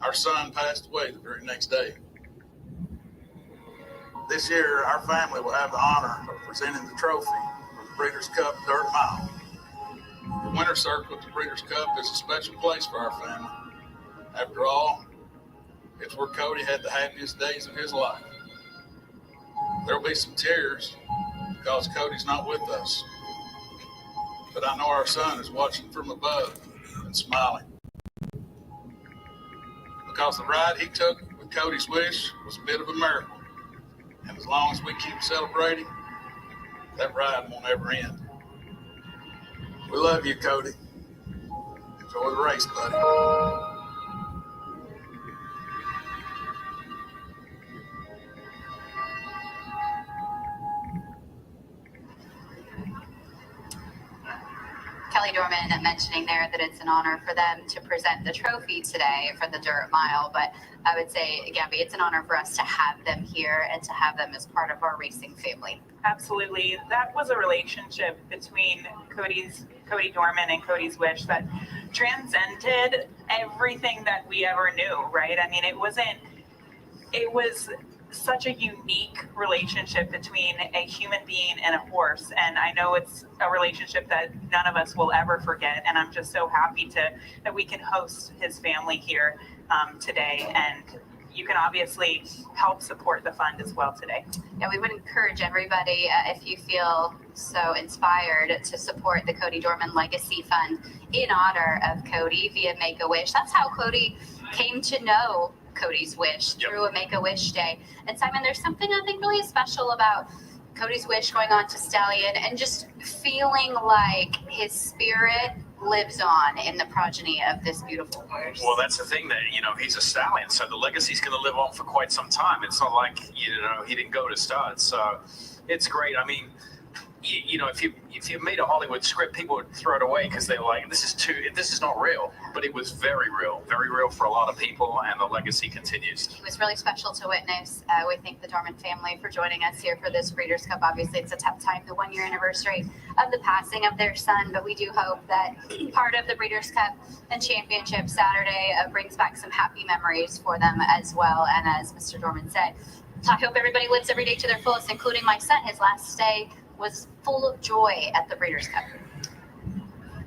Our son passed away the very next day. This year, our family will have the honor of presenting the trophy for the Breeders' Cup Dirt Mile. The winner's circle at the Breeders' Cup is a special place for our family. After all, it's where Cody had the happiest days of his life. There'll be some tears because Cody's not with us. But I know our son is watching from above and smiling. Because the ride he took with Cody's Wish was a bit of a miracle. And as long as we keep celebrating, that ride won't ever end. We love you, Cody. Enjoy the race, buddy. Kelly Dorman mentioning there that it's an honor for them to present the trophy today for the Dirt Mile, but I would say, Gabby, it's an honor for us to have them here and to have them as part of our racing family. Absolutely. That was a relationship between Cody Dorman and Cody's Wish that transcended everything that we ever knew, right? I mean, it was such a unique relationship between a human being and a horse. And I know it's a relationship that none of us will ever forget. And I'm just so happy that we can host his family here today. And you can obviously help support the fund as well today. Yeah, we would encourage everybody, if you feel so inspired, to support the Cody Dorman Legacy Fund in honor of Cody via Make-A-Wish. That's how Cody came to know Cody's Wish, through a Make-A-Wish day. And Simon, there's something I think really special about Cody's Wish going on to Stallion and just feeling like his spirit lives on in the progeny of this beautiful horse. Well, that's the thing, that he's a stallion, so the legacy's going to live on for quite some time. It's not like he didn't go to stud, so it's great. I mean, if you made a Hollywood script, people would throw it away because they're like, this is not real. But it was very real for a lot of people, and the legacy continues. It was really special to witness. We thank the Dorman family for joining us here for this Breeders' Cup. Obviously, it's a tough time, the 1-year anniversary of the passing of their son, but we do hope that part of the Breeders' Cup and Championship Saturday brings back some happy memories for them as well. And as Mr. Dorman said, I hope everybody lives every day to their fullest, including my son. His last day was full of joy at the Breeders' Cup.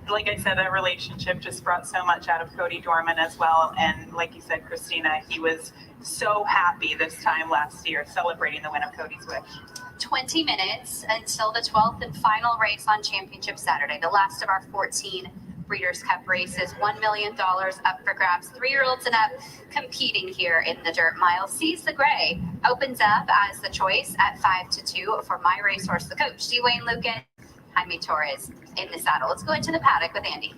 Like I said, that relationship just brought so much out of Cody Dorman as well. And like you said, Christina, he was so happy this time last year celebrating the win of Cody's Wish. 20 minutes until the 12th and final race on Championship Saturday, the last of our 14 Breeders' Cup races. $1 million up for grabs. 3-year-olds and up competing here in the Dirt Mile. Seize the Gray opens up as the choice at 5-2 for My Racehorse, the coach, Dwayne Lucas, Jaime Torres in the saddle. Let's go into the paddock with Andy.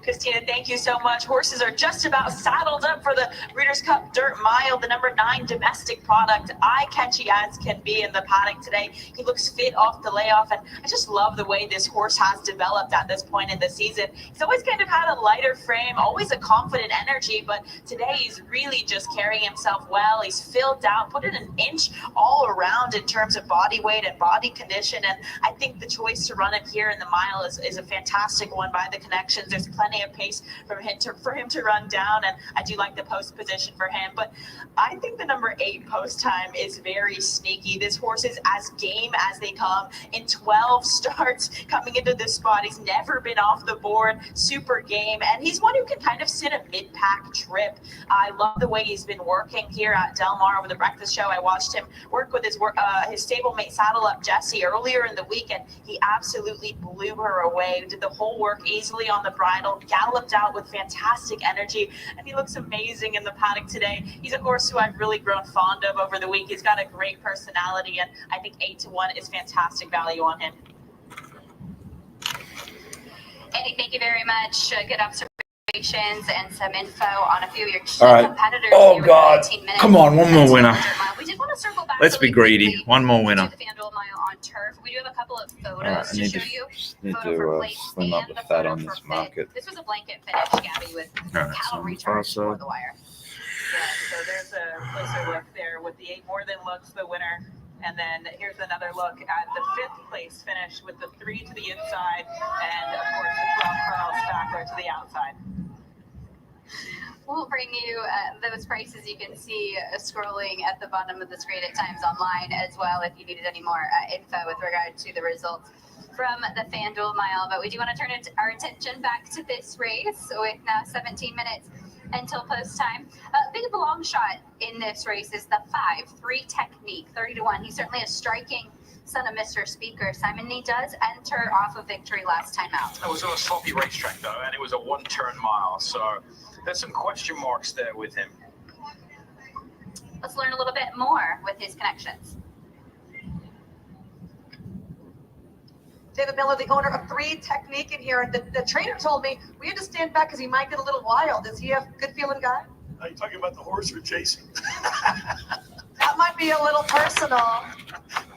Christina, thank you so much. Horses are just about saddled up for the Breeders' Cup Dirt Mile, the number 9 domestic product, eye-catchy as can be in the paddock today. He looks fit off the layoff, and I just love the way this horse has developed at this point in the season. He's always kind of had a lighter frame, always a confident energy, but today he's really just carrying himself well. He's filled out, put in an inch all around in terms of body weight and body condition, and I think the choice to run it here in the mile is a fantastic one by the Connections. There's plenty of pace for him to run down, and I do like the post position for him. But I think the number 8 post time is very sneaky. This horse is as game as they come. In 12 starts coming into this spot, he's never been off the board. Super game, and he's one who can kind of sit a mid-pack trip. I love the way he's been working here at Del Mar over the breakfast show. I watched him work with his stablemate Saddle Up Jessie earlier in the week, and he absolutely blew her away. Did the whole work easily on the bridle, galloped out with fantastic energy, and he looks amazing in the paddock today. He's a horse who I've really grown fond of over the week. He's got a great personality, and I think 8-1 is fantastic value on him. Eddie, thank you very much. Good observations and some info on a few of your key All right. competitors. Oh, here with God. 18 minutes. Come on, one more winner. We did want to circle back. Let's be greedy. One more winner. To the FanDuel Mile on turf. We do have a couple of photos All right, I to need show to you. need Photo for to place slim up and the the fat photo on for this fit. market. This was a blanket finish, Gabby, with All right, cattle so returns far for the wire. Yeah, so there's a closer look there with the 8 More Than Looks, the winner. And then here's another look at the 5th place finish with the 3 to the inside, and of course the 12 Carl Spackler to the outside. We'll bring you those prices you can see scrolling at the bottom of the screen at times online as well if you needed any more info with regard to the results from the FanDuel Mile. But we do want to turn our attention back to this race with now 17 minutes until post time. Big of a long shot in this race is the 5-3 Technique, 30-1. He's certainly a striking son of Mr. Speaker. Simon, he does enter off of victory last time out. It was on a sloppy racetrack though, and it was a 1-turn mile, so there's some question marks there with him. Let's learn a little bit more with his connections. David Miller, the owner of 3 Technique in here. The trainer told me we had to stand back because he might get a little wild. Does he have a good feeling guy? Are you talking about the horse or Jason? That might be a little personal.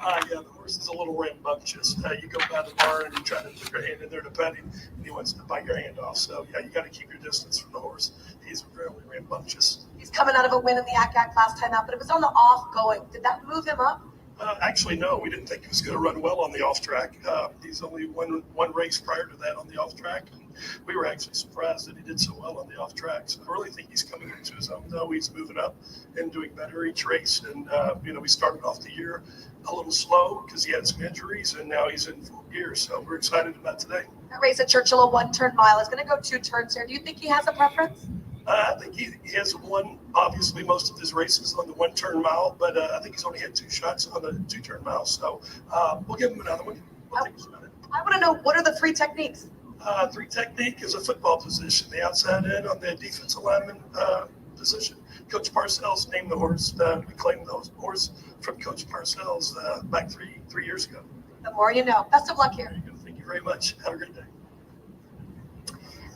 Yeah, the horse is a little rambunctious. You go by the barn and you try to put your hand in there to pet him, and he wants to bite your hand off. So, yeah, you got to keep your distance from the horse. He's fairly rambunctious. He's coming out of a win in the ACAC last time out, but it was on the off going. Did that move him up? Actually, no, we didn't think he was going to run well on the off track. He's only one race prior to that on the off track. And we were actually surprised that he did so well on the off track. So I really think he's coming into his own now. He's moving up and doing better each race. And, we started off the year a little slow because he had some injuries, and now he's in full gear. So we're excited about today. That race at Churchill, a 1-turn mile, is going to go 2 turns here. Do you think he has a preference? I think he has won, obviously, most of his races on the 1-turn mile, but I think he's only had 2 shots on the 2-turn mile. So we'll give him another one. I want to know, what are the 3 techniques? 3 Technique is a football position, the outside end on the defensive lineman position. Coach Parcells named the horse. We claimed the horse from Coach Parcells back three years ago. The more you know. Best of luck here. Thank you very much. Have a great day.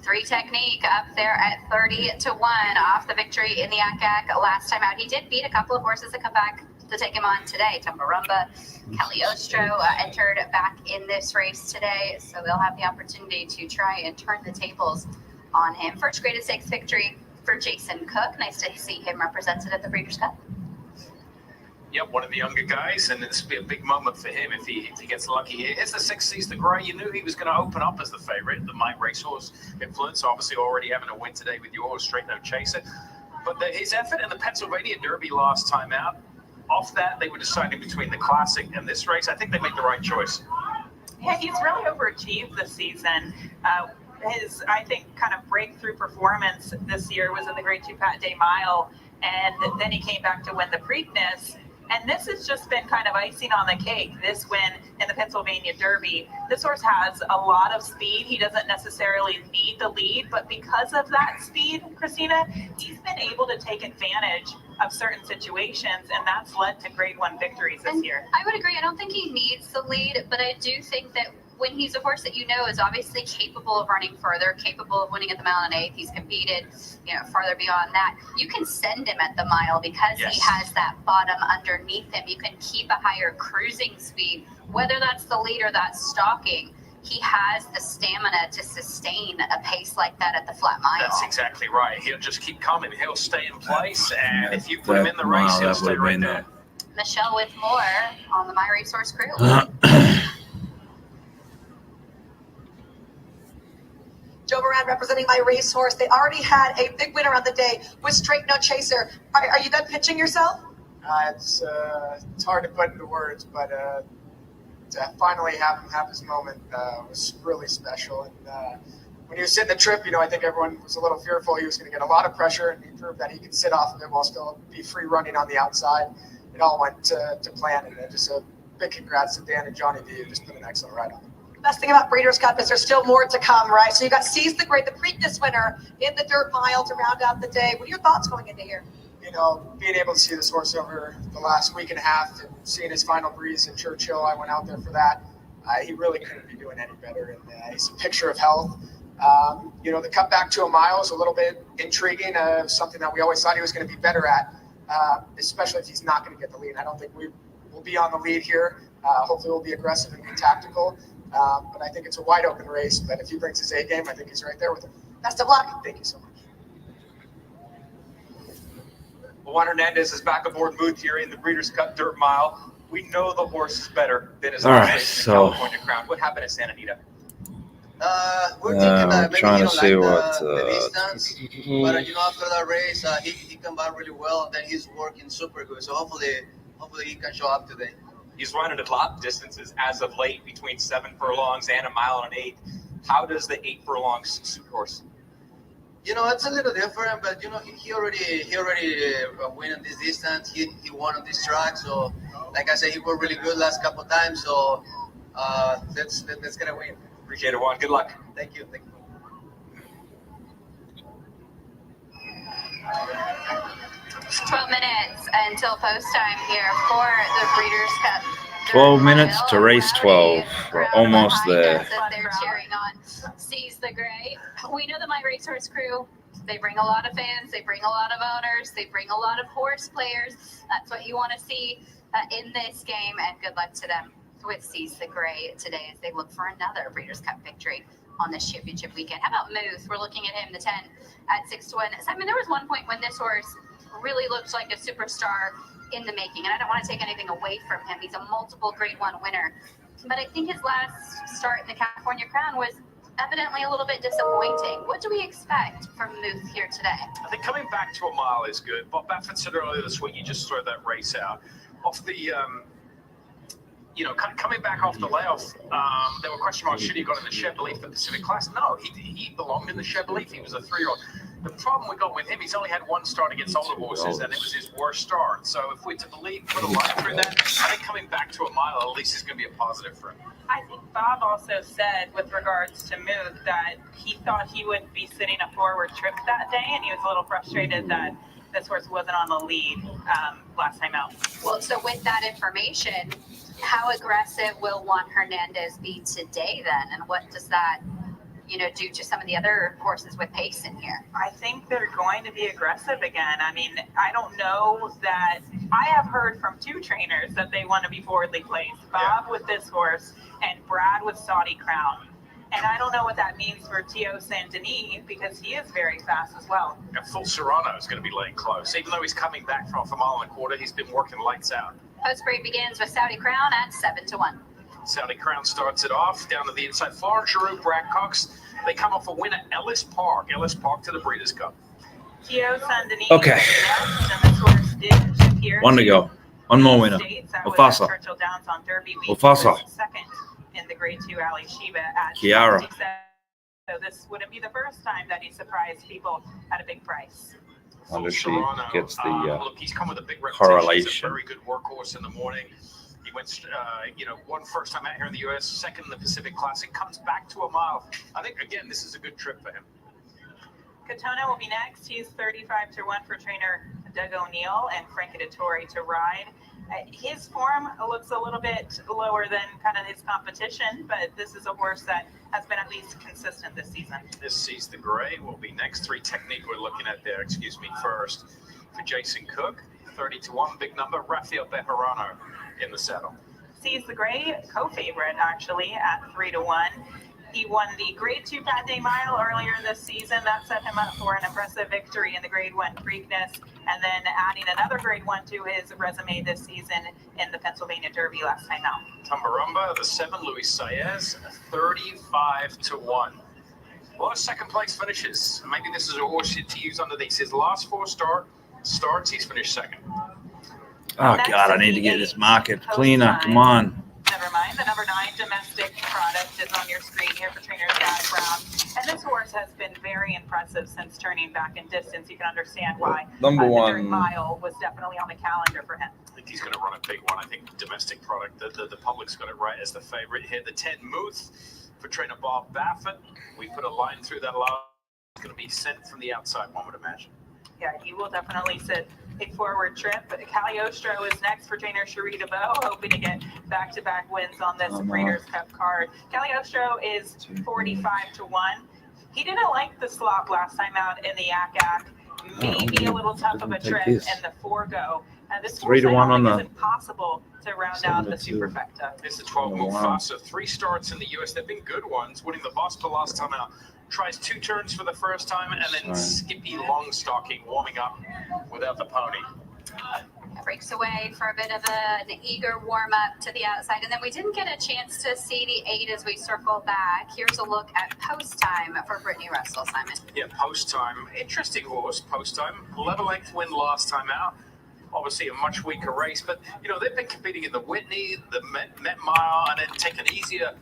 3 Technique up there at 30-1 off the victory in the ACAC last time out. He did beat a couple of horses that come back to take him on today. Tumbarumba, Cagliostro entered back in this race today, so they'll have the opportunity to try and turn the tables on him. First Grade Stakes victory for Jason Cook. Nice to see him represented at the Breeders' Cup. Yep, one of the younger guys, and this will be a big moment for him if he gets lucky here. It's the 6 Seas the Grey. You knew he was going to open up as the favorite. The Mike Racehorse influence, obviously already having a win today with yours, Straight No Chaser. But his effort in the Pennsylvania Derby last time out, off that, they were deciding between the Classic and this race. I think they made the right choice. Yeah, he's really overachieved this season. His, I think, kind of breakthrough performance this year was in the Grade 2 Pat Day Mile, and then he came back to win the Preakness. And this has just been kind of icing on the cake, this win in the Pennsylvania Derby. This horse has a lot of speed. He doesn't necessarily need the lead, but because of that speed, Christina, he's been able to take advantage of certain situations, and that's led to Grade 1 victories this year. I would agree. I don't think he needs the lead, but I do think that when he's a horse that you know is obviously capable of running further, capable of winning at the mile and eighth, he's competed, farther beyond that. You can send him at the mile because he has that bottom underneath him. You can keep a higher cruising speed, whether that's the lead or that's stalking. He has the stamina to sustain a pace like that at the flat mile. That's exactly right. He'll just keep coming. He'll stay in place, and if you put him in the race, he'll stay right there. Michelle with more on the My Racehorse crew. Joe Moran representing My Racehorse. They already had a big winner on the day with Straight No Chaser. Are you done pitching yourself? It's hard to put into words, but to finally have him have his moment was really special. And when he was sitting the trip, I think everyone was a little fearful he was going to get a lot of pressure, and he proved that he could sit off of it while still be free running on the outside. It all went to plan, and just a big congrats to Dan and Johnny D, who just put an excellent ride on. Best thing about Breeders' Cup is there's still more to come, right? So you got Seize the Great, the Preakness winner in the dirt mile to round out the day. What are your thoughts going into here? Being able to see this horse over the last week and a half and seeing his final breeze in Churchill, I went out there for that. He really couldn't be doing any better, and he's a picture of health. The cut back to a mile is a little bit intriguing, something that we always thought he was going to be better at, especially if he's not going to get the lead. I don't think we will be on the lead here. Hopefully we'll be aggressive and be tactical. But I think it's a wide open race. But if he brings his A game, I think he's right there with him. Best of luck. Thank you so much. Juan Hernandez is back aboard Muth here in the Breeders' Cup Dirt Mile. We know the horse is better than his last race in the California Crown. What happened at Santa Anita? We're thinking that maybe trying he to don't see like what, the distance, but after that race, he come back really well, and then he's working super good. So hopefully he can show up today. He's running a lot of distances as of late, between 7 furlongs and a mile and 8. How does the 8 furlongs suit horse? It's a little different, but he already won on this distance. He won on this track, so like I said, he worked really good last couple of times. So let's get a win. Appreciate it, Juan. Good luck. Thank you. 12 minutes until post time here for the Breeders' Cup. 12 minutes to race 12. We're almost there. They're cheering on Seize the Gray. We know the My Racehorse crew, they bring a lot of fans, they bring a lot of owners, they bring a lot of horse players. That's what you want to see in this game, and good luck to them with Seize the Gray today as they look for another Breeders' Cup victory on this championship weekend. How about Muth? We're looking at him, the 10 at 6-1. Simon, there was one point when this horse really looked like a superstar in the making, and I don't want to take anything away from him. He's a multiple Grade 1 winner, but I think his last start in the California Crown was evidently a little bit disappointing. What do we expect from Muth here today? I think coming back to a mile is good. Bob Baffert said earlier this week, you just throw that race out. Off the, coming back off the layoff, there were questions about should he have gone in the Chevrolet Belief the Pacific Class. No, he belonged in the Chevrolet Belief. He was a 3-year-old. The problem we got with him, he's only had one start against older horses, and it was his worst start. So if we're to put a line through that, I think coming back to a mile at least is going to be a positive for him. I think Bob also said with regards to Muth that he thought he would be sitting a forward trip that day, and he was a little frustrated that this horse wasn't on the lead last time out. Well, so with that information, how aggressive will Juan Hernandez be today then? And what does that, do to some of the other horses with pace in here? I think they're going to be aggressive again. I mean, I don't know that I have heard from 2 trainers that they want to be forwardly placed. Bob with this horse and Brad with Saudi Crown. And I don't know what that means for Tio Saint Denis because he is very fast as well. And Full Serrano is going to be laying close. Even though he's coming back from a mile and a quarter, he's been working lights out. Post break begins with Saudi Crown at 7-1. Saudi Crown starts it off down to the inside. Florence Giroux, Brad Cox. They come off a win at Ellis Park. Ellis Park to the Breeders' Cup. Tio Saint Denis. Okay. One to go. One more winner. Mufasa. Churchill Downs on Derby week. Mufasa. Second in the Grade 2 Ali Sheba at Kiara. 67. So this wouldn't be the first time that he surprised people at a big price. I wonder if she gets the Look, he's come with a big reputation. correlation. He's a very good workhorse in the morning. He went, won first time out here in the U.S., second in the Pacific Classic, comes back to a mile. I think, again, this is a good trip for him. Katona will be next. He's 35-1 for trainer Doug O'Neill and Frankie Dettori to ride. His form looks a little bit lower than kind of his competition, but this is a horse that has been at least consistent this season. This Seize the Gray will be next. 3 Technique we're looking at there, first for Jason Cook, 30-1, big number. Rafael Bejarano in the saddle. Seize the Gray, co-favorite actually at 3-1. He won the Grade 2 Pathé Mile earlier this season. That set him up for an impressive victory in the Grade 1 Preakness, and then adding another Grade 1 to his resume this season in the Pennsylvania Derby last time out. Tumbarumba, the 7, Luis Saez, 35-1. A lot of second place finishes. Maybe this is a horse to use under these. His last 4 starts, he's finished second. Oh, God, I need to get this market cleaner. Come on. Never mind. The number 9 Domestic Product is on your screen here for trainer Dad Brown. And this horse has been very impressive since turning back in distance. You can understand why Number the one. Dirt Mile was definitely on the calendar for him. I think he's going to run a big one. I think Domestic Product, the public's got it right as the favorite here. The 10 Muth for trainer Bob Baffert. We put a line through that line. It's going to be sent from the outside, one would imagine. Yeah, he will definitely sit a forward trip. Cagliostro is next for trainer Cherie DeVoe, hoping to get back-to-back wins on this Breeders' Cup card. Cagliostro is 45-1. He didn't like the slop last time out in the Yak-Ak. Maybe a little tough of a trip in the Forgo. This 3-1 on the. is impossible to round out the Superfecta. It's the 12 Mufasa. 3 starts in the U.S. They've been good ones. Winning the Vosper last time out. Tries 2 turns for the first time, and then Skippy Longstocking warming up without the pony. Breaks away for a bit of an eager warm-up to the outside. And then we didn't get a chance to see the 8 as we circle back. Here's a look at post time for Brittany Russell, Simon. Yeah, post time. Interesting horse, post time. Level length win last time out. Obviously a much weaker race, but, you know, they've been competing in the Whitney, the Met Mile, and then take an easier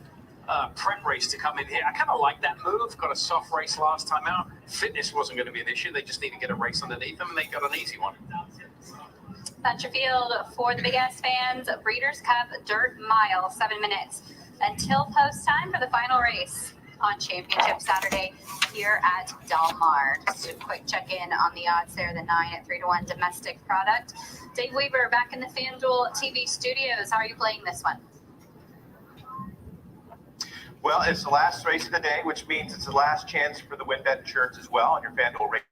prep race to come in here. I kind of like that move. Got a soft race last time out. Fitness wasn't going to be an issue. They just need to get a race underneath them, and they got an easy one. Buncherfield for the Big S fans. Breeders' Cup Dirt Mile, 7 minutes until post time for the final race on Championship Saturday here at Del Mar. Just a quick check in on the odds there. The 9 at 3-1 Domestic Product. Dave Weaver back in the FanDuel TV studios. How are you playing this one? Well, it's the last race of the day, which means it's the last chance for the WynnBET shirts as well on your FanDuel rate.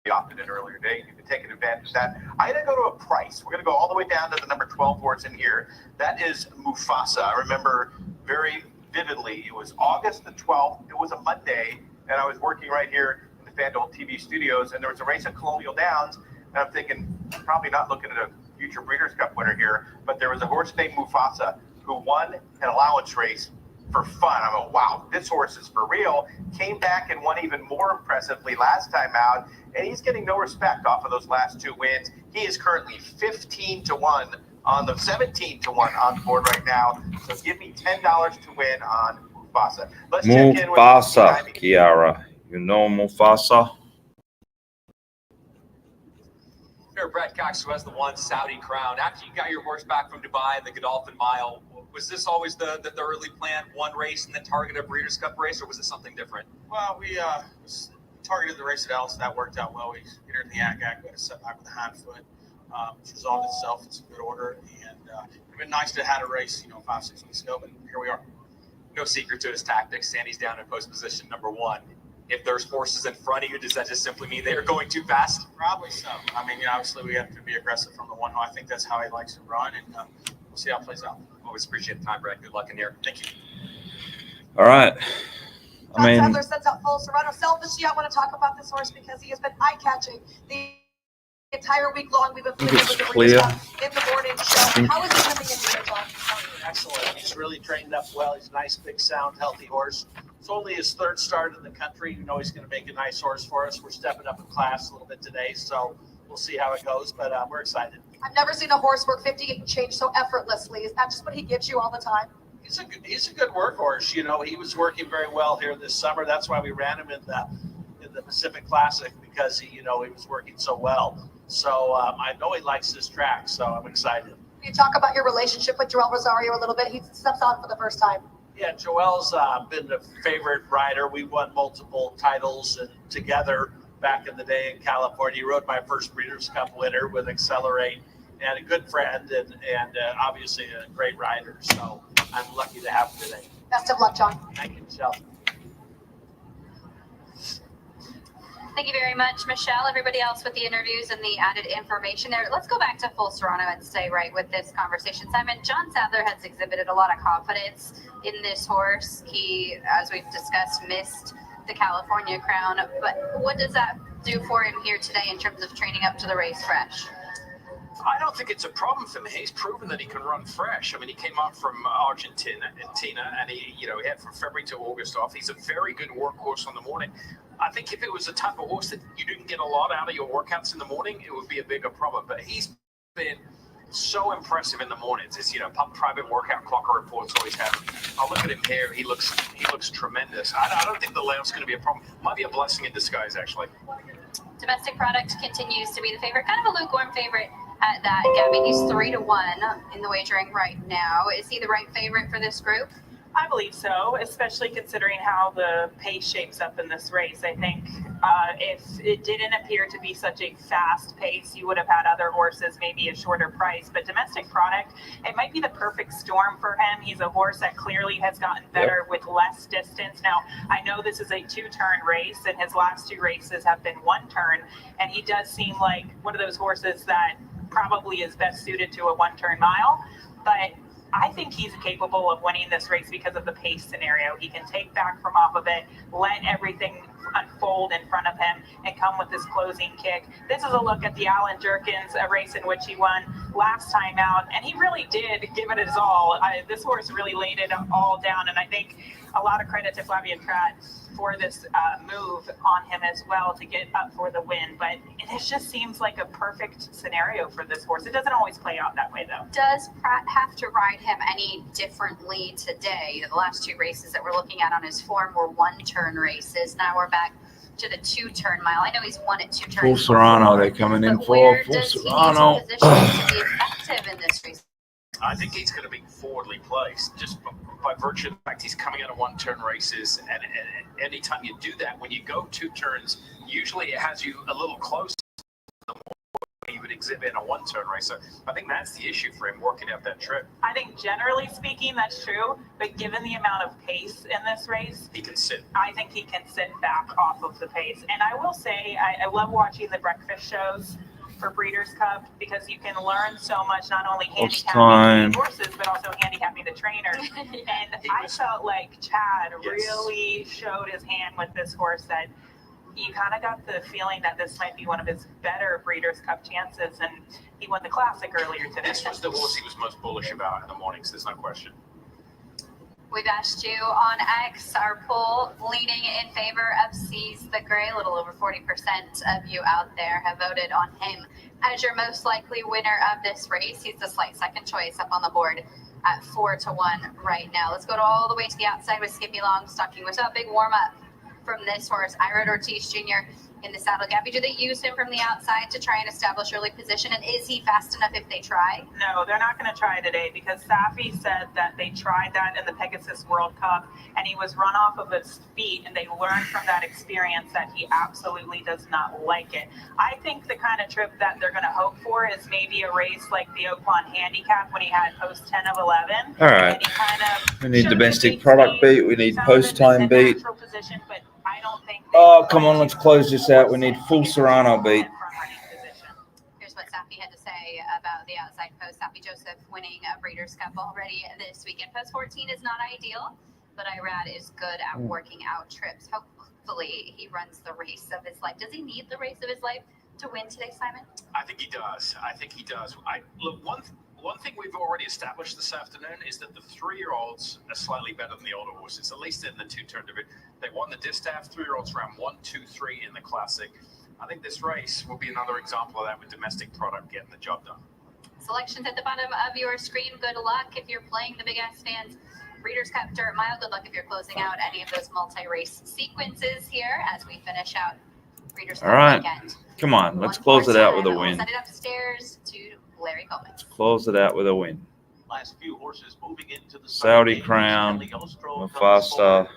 We opted in earlier day. You've been taking advantage of that. I'm going to go to a price. We're going to go all the way down to the number 12 horse in here. That is Mufasa. I remember very vividly. It was August the 12th. It was a Monday, and I was working right here in the FanDuel TV studios, and there was a race at Colonial Downs, and I'm thinking, probably not looking at a future Breeders' Cup winner here, but there was a horse named Mufasa who won an allowance race for fun. I'm like, wow, this horse is for real. Came back and won even more impressively last time out, and he's getting no respect off of those last 2 wins. He is currently 15-1 on the 17-1 on the board right now. So give me $10 to win on Mufasa. Let's check in with Mufasa, Kiara. You know Mufasa? Here, Brett Cox, who has the 1 Saudi Crown. After you got your horse back from Dubai in the Godolphin Mile, was this always the early plan, 1 race and then targeted a Breeders' Cup race, or was it something different? Well, we targeted the race at Ellis, and that worked out well. We entered in the Yak-Ak, we had a setback with the hind foot, which resolved itself. It's a good order, and it'd been nice to have a race, 5-6 weeks ago, but here we are. No secret to his tactics. Sandy's down in post position number 1. If there's horses in front of you, does that just simply mean they are going too fast? Probably so. I mean, obviously we have to be aggressive from the 1. I think that's how he likes to run, and we'll see how it plays out. Always appreciate the time, Brett. Good luck in here. Thank you. All right. I mean, Sadler sets up full Serrano. Selfishly, I want to talk about this horse because he has been eye-catching the entire week long. We've been putting him with the Breeders' Cup in the morning show. How is he coming into the job? Excellent. He's really trained up well. He's a nice, big, sound, healthy horse. It's only his 3rd start in the country. You know he's going to make a nice horse for us. We're stepping up in class a little bit today, so we'll see how it goes, but we're excited. I've never seen a horse work 50 and change so effortlessly. Is that just what he gives you all the time? He's a good workhorse. He was working very well here this summer. That's why we ran him in the Pacific Classic, because he was working so well. So I know he likes this track, so I'm excited. Can you talk about your relationship with Joel Rosario a little bit? He steps on for the first time. Yeah, Joel's been a favorite rider. We won multiple titles and together back in the day in California. He rode my first Breeders' Cup winner with Accelerate. and a good friend, and obviously a great rider. So I'm lucky to have him today. Best of luck, John. Thank you, Michelle. Thank you very much, Michelle. Everybody else with the interviews and the added information there. Let's go back to Full Serrano and stay right with this conversation. Simon, John Sadler has exhibited a lot of confidence in this horse. He, as we've discussed, missed the California Crown. But what does that do for him here today in terms of training up to the race fresh? I don't think it's a problem for him. He's proven that he can run fresh. I mean, he came up from Argentina, and he had from February to August off. He's a very good workhorse on the morning. I think if it was a type of horse that you didn't get a lot out of your workouts in the morning, it would be a bigger problem. But he's been so impressive in the mornings. It's, private workout clocker reports always have him. I'll look at him here. He looks tremendous. I don't think the layout's going to be a problem. Might be a blessing in disguise, actually. Domestic Product continues to be the favorite, kind of a lukewarm favorite at that. Gabby, he's 3-1 in the wagering right now. Is he the right favorite for this group? I believe so, especially considering how the pace shapes up in this race. I think if it didn't appear to be such a fast pace, you would have had other horses, maybe a shorter price. But Domestic Product, it might be the perfect storm for him. He's a horse that clearly has gotten better with less distance. Now, I know this is a 2-turn race, and his last 2 races have been 1 turn, and he does seem like one of those horses that probably is best suited to a 1-turn mile. But I think he's capable of winning this race because of the pace scenario. He can take back from off of it, let everything unfold in front of him, and come with his closing kick. This is a look at the Alan Jerkins, a race in which he won last time out, and he really did give it his all. This horse really laid it all down, and I think a lot of credit to Flavien Prat for this move on him as well to get up for the win. But it just seems like a perfect scenario for this horse. It doesn't always play out that way, though. Does Prat have to ride him any differently today? The last 2 races that we're looking at on his form were 1-turn races. Now we're back to the 2-turn mile. I know he's won at 2 turns. Full Serrano, they're coming in for Where Full does he need Serrano. to position to be effective in this race? I think he's going to be forwardly placed just by virtue of the fact he's coming out of 1-turn races. And anytime you do that, when you go 2 turns, usually it has you a little closer than what you would exhibit in a 1-turn race. So I think that's the issue for him working out that trip. I think generally speaking, that's true. But given the amount of pace in this race, He can sit. I think he can sit back off of the pace. And I will say, I love watching the breakfast shows for Breeders' Cup because you can learn so much, not only handicapping the horses, but also handicapping the trainers. And I felt like Chad really showed his hand with this horse, that you kind of got the feeling that this might be one of his better Breeders' Cup chances, and he won the Classic earlier today. This was the horse he was most bullish about in the mornings, there's no question. We've asked you on X, our poll leaning in favor of Seize the Gray. A little over 40% of you out there have voted on him as your most likely winner of this race. He's the slight second choice up on the board at 4-1 right now. Let's go all the way to the outside with Skippy Longstocking. We saw a big warm up from this horse, Irod Ortiz Jr. in the saddle. Gabby, do they use him from the outside to try and establish early position? And is he fast enough if they try? No, they're not going to try today because Safi said that they tried that in the Pegasus World Cup and he was run off of his feet, and they learned from that experience that he absolutely does not like it. I think the kind of trip that they're going to hope for is maybe a race like the Oaklawn Handicap when he had post 10 of 11. All right. And he kind of We need Domestic Product beat. We need post-time beat. position, but I don't think Oh, come on, let's close this out. We need Full Serrano beat. Here's what Safi had to say about the outside post. Safi Joseph winning a Breeders' Cup already this weekend. Post 14 is not ideal, but Irad is good at working out trips. Hopefully he runs the race of his life. Does he need the race of his life to win today, Simon? I think he does. Look, one thing we've already established this afternoon is that the 3-year-olds are slightly better than the older horses, at least in the 2-turn division. They won the distaff 3-year-olds round 1, 2, 3 in the Classic. I think this race will be another example of that with Domestic Product getting the job done. Selections at the bottom of your screen. Good luck if you're playing the Big Ass Fans Breeders' Cup Dirt Mile. Good luck if you're closing out any of those multi-race sequences here as we finish out Breeders' Cup All right. weekend. Come on, let's close it out with a win. We'll send it upstairs to Larry Coleman. Close it out with a win. Last few horses moving into the Saudi Crown, Mufasa.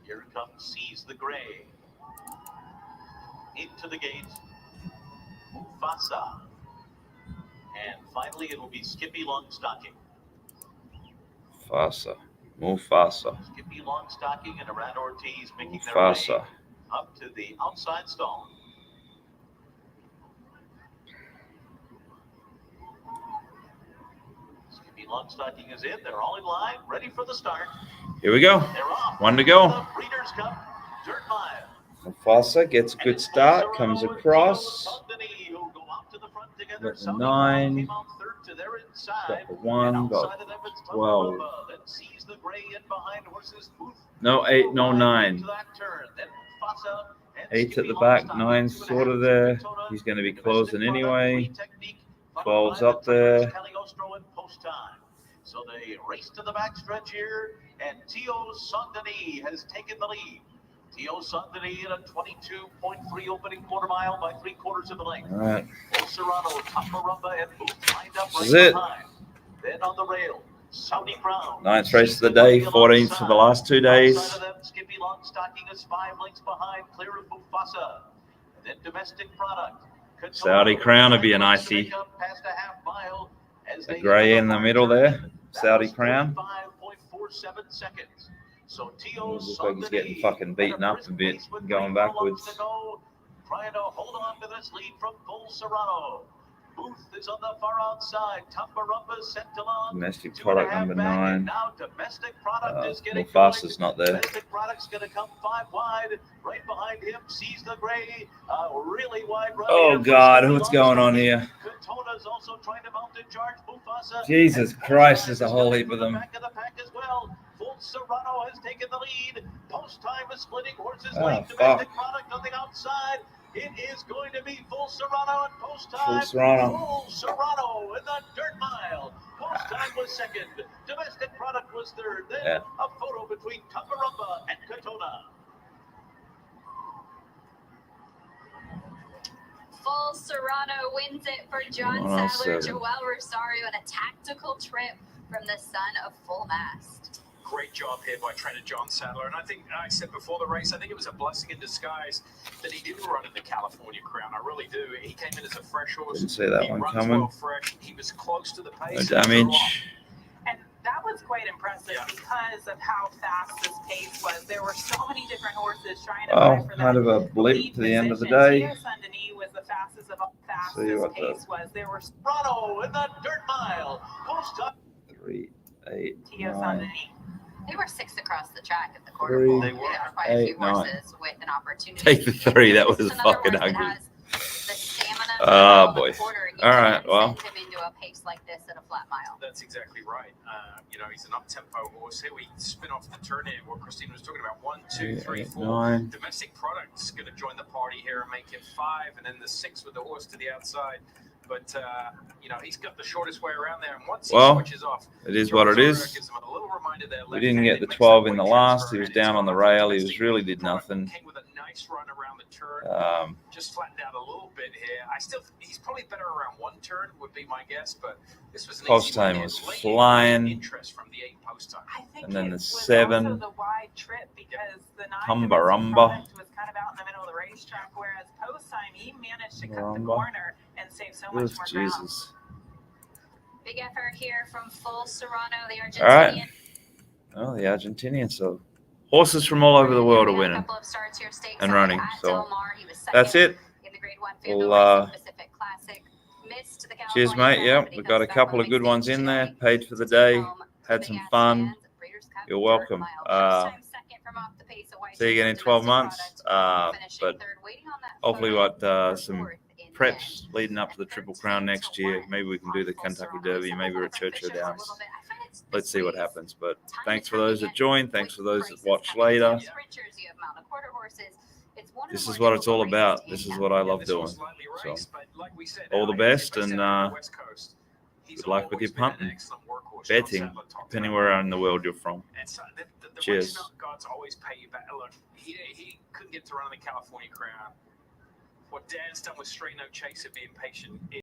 Here comes Seize the Gray. Into the gate. Mufasa. And finally, it will be Skippy Longstocking. Mufasa. Skippy Longstocking and Arad Ortiz making their Mufasa. way up to the outside stall. Skippy Longstocking is in. They're all in line, ready for the start. Here we go. They're off. One to go. The Breeders' Cup Dirt Mile. Mufasa gets a good start, comes across. Got the 9, got the 1, got 12. No 8, no 9. 8 at the back, 9's sort of there. He's going to be closing anyway. 12's up there. So they race to the backstretch here, and Tio Sangani has taken the lead. Tio Sangani in a 22.3 opening quarter mile by 3/4 of the length. All right. Serrano, Tamarumba, and Booth lined up This is right it. behind. Then on the rail, Saudi Crown. 9th race of the day, 14th for the last 2 days. Outside of them, Skippy Longstocking is 5 lengths behind, clear of Mufasa. And then Domestic Product. Saudi Crown would be an icy. Past a half mile as The they grey in the middle there, Saudi Crown. 5.47 seconds. So Tio Looks like he's getting fucking beaten up a bit, going backwards. Trying to hold on to this lead from Bull Serrano. Booth is on the far outside. Tumbarumba sent along. Domestic Product number 9. Now Domestic Product is getting Mufasa's not there. Domestic Product's going to come 5 wide. Right behind him, sees the gray. Really wide run. Oh God, what's going on here? Katona's also trying to mount and charge Mufasa. Jesus Christ, there's a whole heap of them. Back of the pack as well. Full Serrano has taken the lead. Post time is splitting horses Oh, late. fuck. Domestic Product on the outside. It is going to be Full Serrano and post time. Full Serrano. Full Serrano in the dirt mile. Post time was second. Domestic Product was third. Then Yeah. a photo between Tumbarumba and Katona. Full Serrano wins it for John Oh, Sadler, 7. Joel Rosario, and a tactical trip from the son of Full Mast. Great job here by trainer John Sadler. And I think I said before the race, I think it was a blessing in disguise that he didn't run in the California Crown. I really do. He came in as a fresh horse. Didn't see that He one runs coming. well fresh. He was close to the No pace. damage. And that was quite impressive because of how fast this pace was. There were so many different horses trying to Oh, vie for kind that of a blip lead to the end of the position. day. Tio Sangani was the fastest of all See fastest what the- pace was. There were Serrano in the dirt mile. Post time. 3, 8, Tio 9. Sangani. They were 6 across the track at the quarter 3, pole. There were quite a few 8, 9. horses with an opportunity. Take the 3. That was Just another fucking horse that ugly. has the stamina to Oh run the boy. quarter. You All can't right. Well, send him into a pace like this at a flat mile. That's exactly right. He's an up-tempo horse. Here we spin off the turn here, what Christine was talking about. 1, 2, 3, 4. 9. Domestic Product's going to join the party here and make it 5, and then the 6 with the horse to the outside. But, he's got the shortest way around there. And once he Well, switches off, it is what it Joel is. gives him a little reminder there, We didn't get the left-handed, 12 makes in that the weight last. transfer, He was and down it's on the gone. rail. He Domestic really did Product nothing. Came with a nice run around the turn. Just flattened out a little bit here. He's probably better around one turn, would be my guess, but this was an Post easy win time here. was Late flying. interest from the 8 post time. I think And then it the was 7. also the wide trip because the 9 Tumbarumba. Domestic Product was kind of out in the middle of the racetrack, whereas post time he managed to cut the Tumbarumba. corner and save so much Good more ground. Jesus. Big effort here from Full Serrano, the Argentinian. All right. Oh, the Argentinian. So horses from all over the world are winning Couple of starts here stateside and running. at So Del Mar. He was second that's it. in the Grade 1 We'll, Fayetteville Racing Pacific Classic. Missed the cheers, California mate. Crown, Yep, but he we got a comes back couple on of good big ones stage in there. today. Paid for the day. Home, Had big some ass fun. fans, Breeders' Cup You're Dirt welcome. Mile. First time second from off the pace of White See you again in Chicks, 12 Domestic months. Product, finishing But third, waiting on that hopefully, photo what for some fourth in the preps end. leading up to the Triple Crown next year. Maybe we can do the Kentucky Derby. Maybe we're at Churchill Downs. Let's see what happens. But thanks for those that joined. Thanks for those that watch later. Sprinters, you have mounted quarter horses. It's one of This the is more what it's all difficult about. races This to is what I love This doing. was slightly So raced, but like we said, all the he best raced and out on the West Coast. He's good luck with your always been an punting, excellent workhorse. John betting, Sadler talked depending about where that. in the world you're from. And so the Cheers. race gods always pay you back. Look, he couldn't get to run in the California Crown. What Dan's done with Straight No Chaser being patient